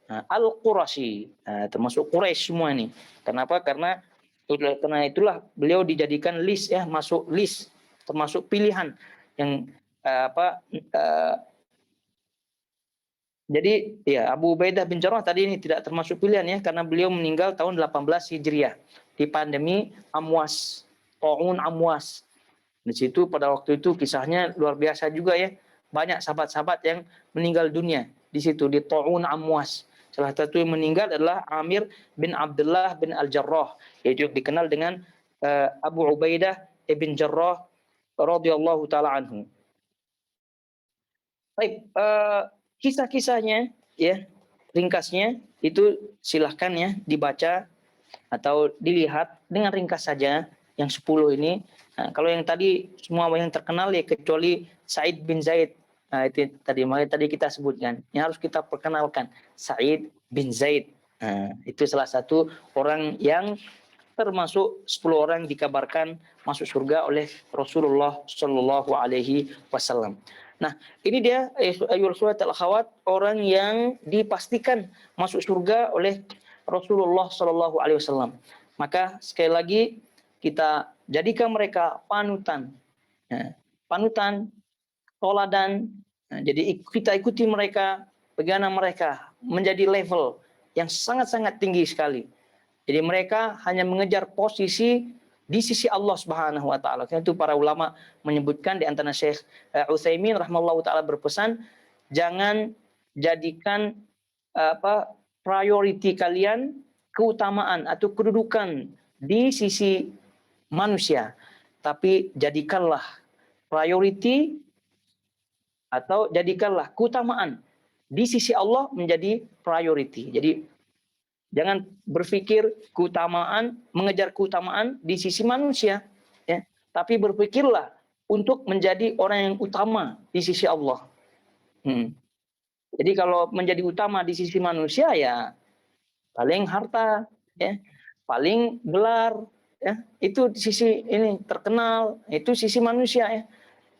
A: Al-Qurashi, termasuk Quraisy semua ini. Kenapa? Karena itulah beliau dijadikan list ya, masuk list, termasuk pilihan yang jadi ya Abu Ubaidah bin Jarrah tadi ini tidak termasuk pilihan ya, karena beliau meninggal tahun 18 Hijriah di pandemi Amwas, Ta'un Amwas. Di situ pada waktu itu kisahnya luar biasa juga ya. Banyak sahabat-sahabat yang meninggal dunia di situ di Ta'un Amwas. Salah satu yang meninggal adalah Amir bin Abdullah bin Al-Jarrah, yaitu dikenal dengan Abu Ubaidah ibn Jarrah radhiyallahu taala anhu. Baik, kisah-kisahnya ya, ringkasnya itu silahkan ya dibaca atau dilihat dengan ringkas saja yang 10 ini. Nah, kalau yang tadi semua yang terkenal ya kecuali Sa'id bin Zaid. Nah, itu tadi kita sebutkan. Yang harus kita perkenalkan Sa'id bin Zaid. Nah, itu salah satu orang yang termasuk 10 orang dikabarkan masuk surga oleh Rasulullah Shallallahu Alaihi Wasallam. Nah, ini dia ayul akhwat, orang yang dipastikan masuk surga oleh Rasulullah Shallallahu Alaihi Wasallam. Maka sekali lagi kita jadikan mereka panutan, ya, panutan, toladan. Nah, jadi kita ikuti mereka, bagaimana mereka menjadi level yang sangat-sangat tinggi sekali. Jadi mereka hanya mengejar posisi di sisi Allah Subhanahu wa taala. Karena itu para ulama menyebutkan, di antara Syekh Utsaimin rahimallahu taala berpesan, jangan jadikan priority kalian keutamaan atau kedudukan di sisi manusia. tapi jadikanlah priority atau jadikanlah keutamaan di sisi Allah menjadi priority. Jadi jangan berpikir keutamaan, mengejar keutamaan di sisi manusia, ya. Tapi berpikirlah untuk menjadi orang yang utama di sisi Allah. Jadi kalau menjadi utama di sisi manusia ya paling harta, ya, paling gelar, ya, itu di sisi ini terkenal, itu sisi manusia, ya.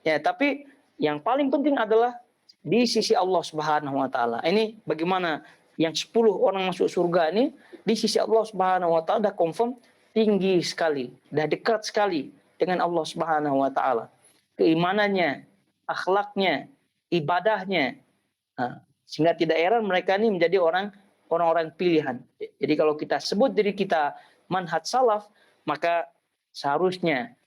A: Ya, tapi yang paling penting adalah di sisi Allah Subhanahu wa taala. Ini bagaimana yang 10 orang masuk surga ini di sisi Allah Subhanahu wa taala dah confirm tinggi sekali, dah dekat sekali dengan Allah Subhanahu wa taala. Keimanannya, akhlaknya, ibadahnya. Nah, sehingga tidak heran mereka ini menjadi orang-orang pilihan. Jadi kalau kita sebut diri kita manhaj salaf, maka seharusnya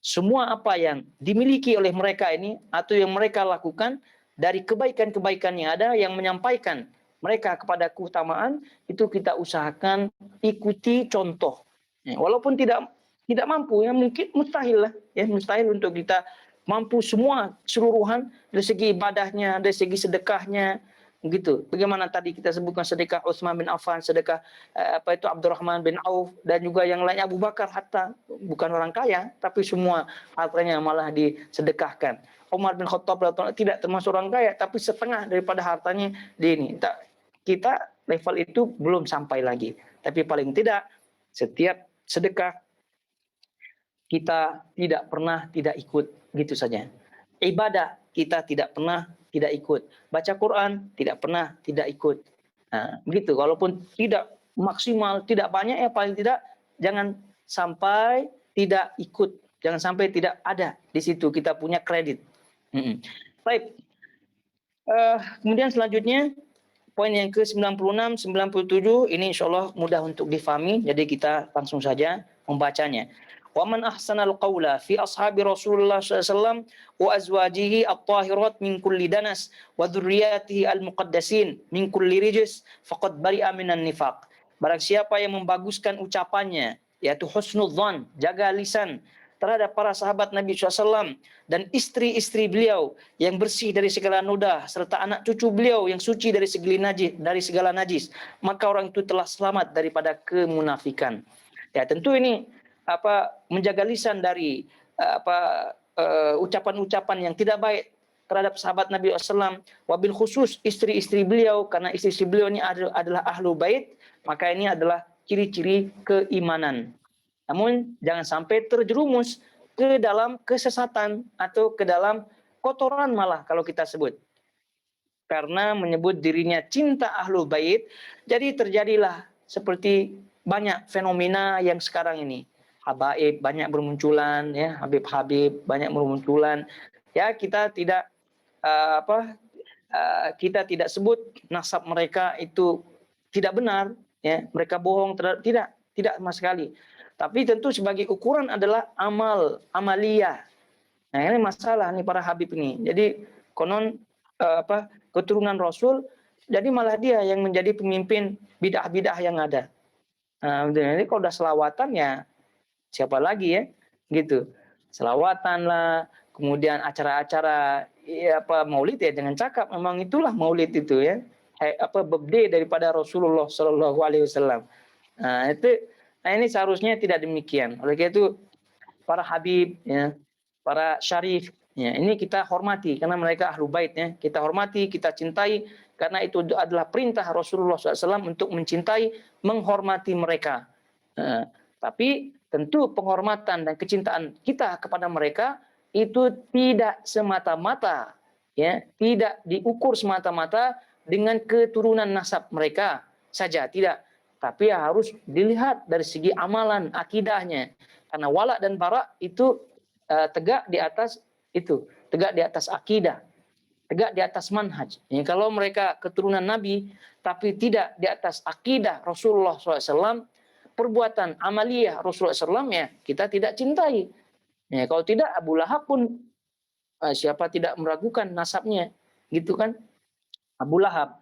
A: semua apa yang dimiliki oleh mereka ini atau yang mereka lakukan dari kebaikan-kebaikan yang ada yang menyampaikan mereka kepada keutamaan itu kita usahakan ikuti contoh. Ya, walaupun tidak mampu, ya mungkin mustahil lah, ya mustahil untuk kita mampu semua keseluruhan dari segi ibadahnya, dari segi sedekahnya, begitu. Bagaimana tadi kita sebutkan sedekah Utsman bin Affan, sedekah Abdurrahman bin Auf dan juga yang lainnya Abu Bakar, hatta bukan orang kaya tapi semua hartanya malah disedekahkan. Umar bin Khattab tidak termasuk orang kaya tapi setengah daripada hartanya di ini. Kita level itu belum sampai lagi. Tapi paling tidak setiap sedekah kita tidak pernah tidak ikut, gitu saja. Ibadah kita tidak pernah tidak ikut. Baca Quran tidak pernah tidak ikut. Nah, begitu. Walaupun tidak maksimal, tidak banyak, ya paling tidak jangan sampai tidak ikut. Jangan sampai tidak ada di situ kita punya kredit. Baik. Kemudian selanjutnya poin yang ke-96, 97 ini insyaallah mudah untuk difahami. Jadi kita langsung saja membacanya. Wa man ahsanal qawla fi ashabi Rasulullah SAW wa azwajihi at-tahirat min kulli danas wa dzurriyyatihi al-muqaddasin min kulli rijs faqad bari'a minan nifaq. Barang siapa yang membaguskan ucapannya, yaitu husnudzan, jaga lisan terhadap para sahabat Nabi SAW dan istri-istri beliau yang bersih dari segala noda serta anak cucu beliau yang suci dari segala najis, maka orang itu telah selamat daripada kemunafikan. Ya, tentu ini menjaga lisan dari ucapan-ucapan yang tidak baik terhadap sahabat Nabi SAW, wabil khusus istri-istri beliau, karena istri-istri beliau ini adalah ahlu bait, maka ini adalah ciri-ciri keimanan. Namun jangan sampai terjerumus ke dalam kesesatan atau ke dalam kotoran malah kalau kita sebut. Karena menyebut dirinya cinta ahlu bait, jadi terjadilah seperti banyak fenomena yang sekarang ini. Habaib banyak bermunculan, ya, Habib-habib banyak bermunculan. Ya, kita tidak kita tidak sebut nasab mereka itu tidak benar, ya, mereka bohong, tidak sama sekali. Tapi tentu sebagai ukuran adalah amaliyah. Nah, ini masalah nih para habib ini. Jadi konon keturunan Rasul, jadi malah dia yang menjadi pemimpin bid'ah-bid'ah yang ada. Nah, jadi kalau udah selawatan ya siapa lagi, ya, gitu. Selawatan lah, kemudian acara-acara maulid, ya jangan cakap memang itulah maulid itu, ya. Birthday daripada Rasulullah Shallallahu Alaihi Wasallam. Nah, ini seharusnya tidak demikian. Oleh karena itu para habib, ya, para syarif, ya, ini kita hormati karena mereka ahlu bait, ya. Kita hormati, kita cintai karena itu adalah perintah Rasulullah SAW untuk mencintai, menghormati mereka. Tapi tentu penghormatan dan kecintaan kita kepada mereka itu tidak semata-mata, ya, tidak diukur semata-mata dengan keturunan nasab mereka saja, tidak. Tapi harus dilihat dari segi amalan, akidahnya. Karena wala dan bara itu tegak di atas itu, tegak di atas akidah, tegak di atas manhaj. Ya, kalau mereka keturunan Nabi, tapi tidak di atas akidah Rasulullah SAW, perbuatan amaliyah Rasulullah SAW, ya kita tidak cintai. Ya, kalau tidak Abu Lahab pun siapa tidak meragukan nasabnya, gitu kan? Abu Lahab.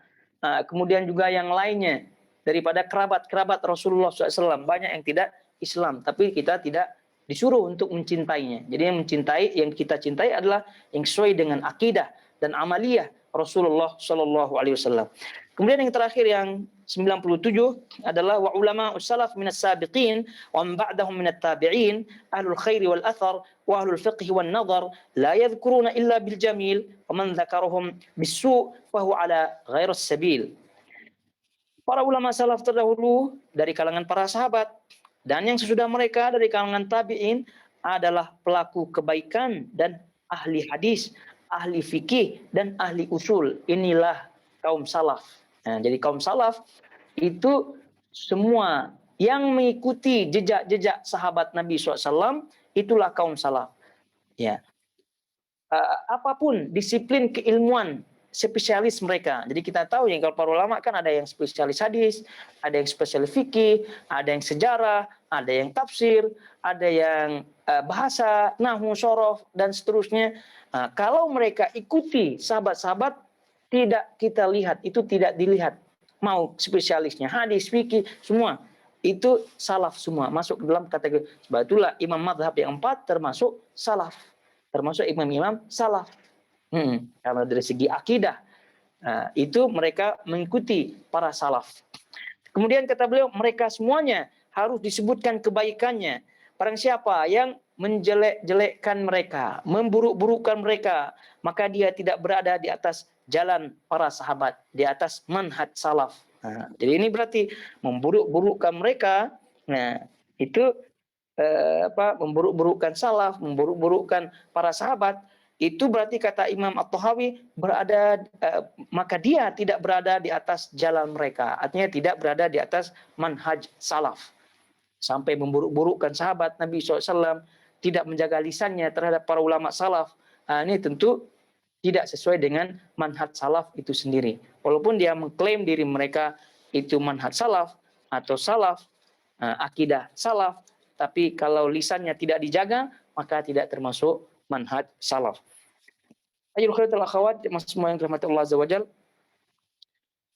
A: Kemudian juga yang lainnya daripada kerabat-kerabat Rasulullah SAW, banyak yang tidak Islam, tapi kita tidak disuruh untuk mencintainya. Jadi yang kita cintai adalah yang sesuai dengan akidah dan amaliyah Rasulullah Shallallahu Alaihi Wasallam. Kemudian yang terakhir yang 97 adalah wa ulama salaf minas sabiqin wa man ba'dahum minat tabi'in ahlul khairi wal athar wa ahlul fiqh wan nazar la yadhkuruna illa bil jamil wa man dzakarahum bis su' fa huwa ala ghairis sabil. Para ulama salaf terdahulu dari kalangan para sahabat dan yang sesudah mereka dari kalangan tabi'in adalah pelaku kebaikan dan ahli hadis, ahli fikih dan ahli usul. Inilah kaum salaf. Nah, jadi kaum salaf itu semua yang mengikuti jejak-jejak sahabat Nabi SAW, itulah kaum salaf. Ya, apapun disiplin keilmuan spesialis mereka. Jadi kita tahu ya kalau para ulama kan ada yang spesialis hadis, ada yang spesialis fikih, ada yang sejarah, ada yang tafsir, ada yang bahasa, nahwu, shorof dan seterusnya. Nah, kalau mereka ikuti sahabat-sahabat, tidak kita lihat, itu tidak dilihat. Mau spesialisnya hadis, fikih, semua itu salaf semua masuk ke dalam kategori. Sebab itulah imam madhab yang 4 termasuk salaf, termasuk imam-imam salaf. Karena dari segi akidah, itu mereka mengikuti para salaf. Kemudian kata beliau, mereka semuanya harus disebutkan kebaikannya. Barang siapa yang menjelek-jelekkan mereka, memburuk-burukkan mereka, maka dia tidak berada di atas jalan para sahabat, di atas manhaj salaf. Jadi ini berarti memburuk-burukkan mereka. Nah, itu memburuk-burukkan salaf, memburuk-burukkan para sahabat. Itu berarti kata Imam At-Tahawi maka dia tidak berada di atas jalan mereka. Artinya tidak berada di atas manhaj salaf. Sampai memburuk-burukkan sahabat Nabi SAW, tidak menjaga lisannya terhadap para ulama salaf. Ini tentu tidak sesuai dengan manhaj salaf itu sendiri. Walaupun dia mengklaim diri mereka itu manhaj salaf atau salaf, akidah salaf, tapi kalau lisannya tidak dijaga, maka tidak termasuk manhaj salaf. Ayyuhal khairuল akhawat, semua yang dirahmati Allah Azza wa Jalla.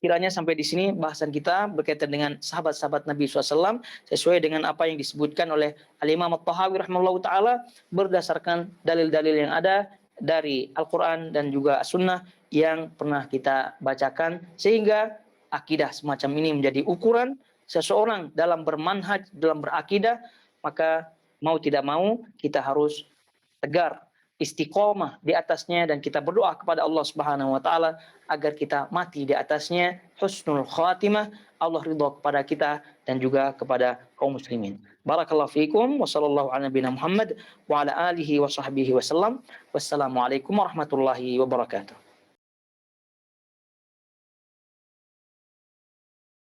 A: Kiranya sampai di sini bahasan kita berkaitan dengan sahabat-sahabat Nabi SAW sesuai dengan apa yang disebutkan oleh Al-Imam At-Tahawi rahimahullahu ta'ala berdasarkan dalil-dalil yang ada dari Al-Quran dan juga Sunnah yang pernah kita bacakan, sehingga akidah semacam ini menjadi ukuran seseorang dalam bermanhaj, dalam berakidah. Maka mau tidak mau kita harus tegar, istiqomah di atasnya, dan kita berdoa kepada Allah Subhanahu wa taala agar kita mati di atasnya husnul khatimah, Allah ridha kepada kita dan juga kepada kaum muslimin. Barakallahu fiikum wa sallallahu ala nabiyina Muhammad wa ala alihi wa sahbihi wasallam. Wassalamualaikum warahmatullahi wabarakatuh.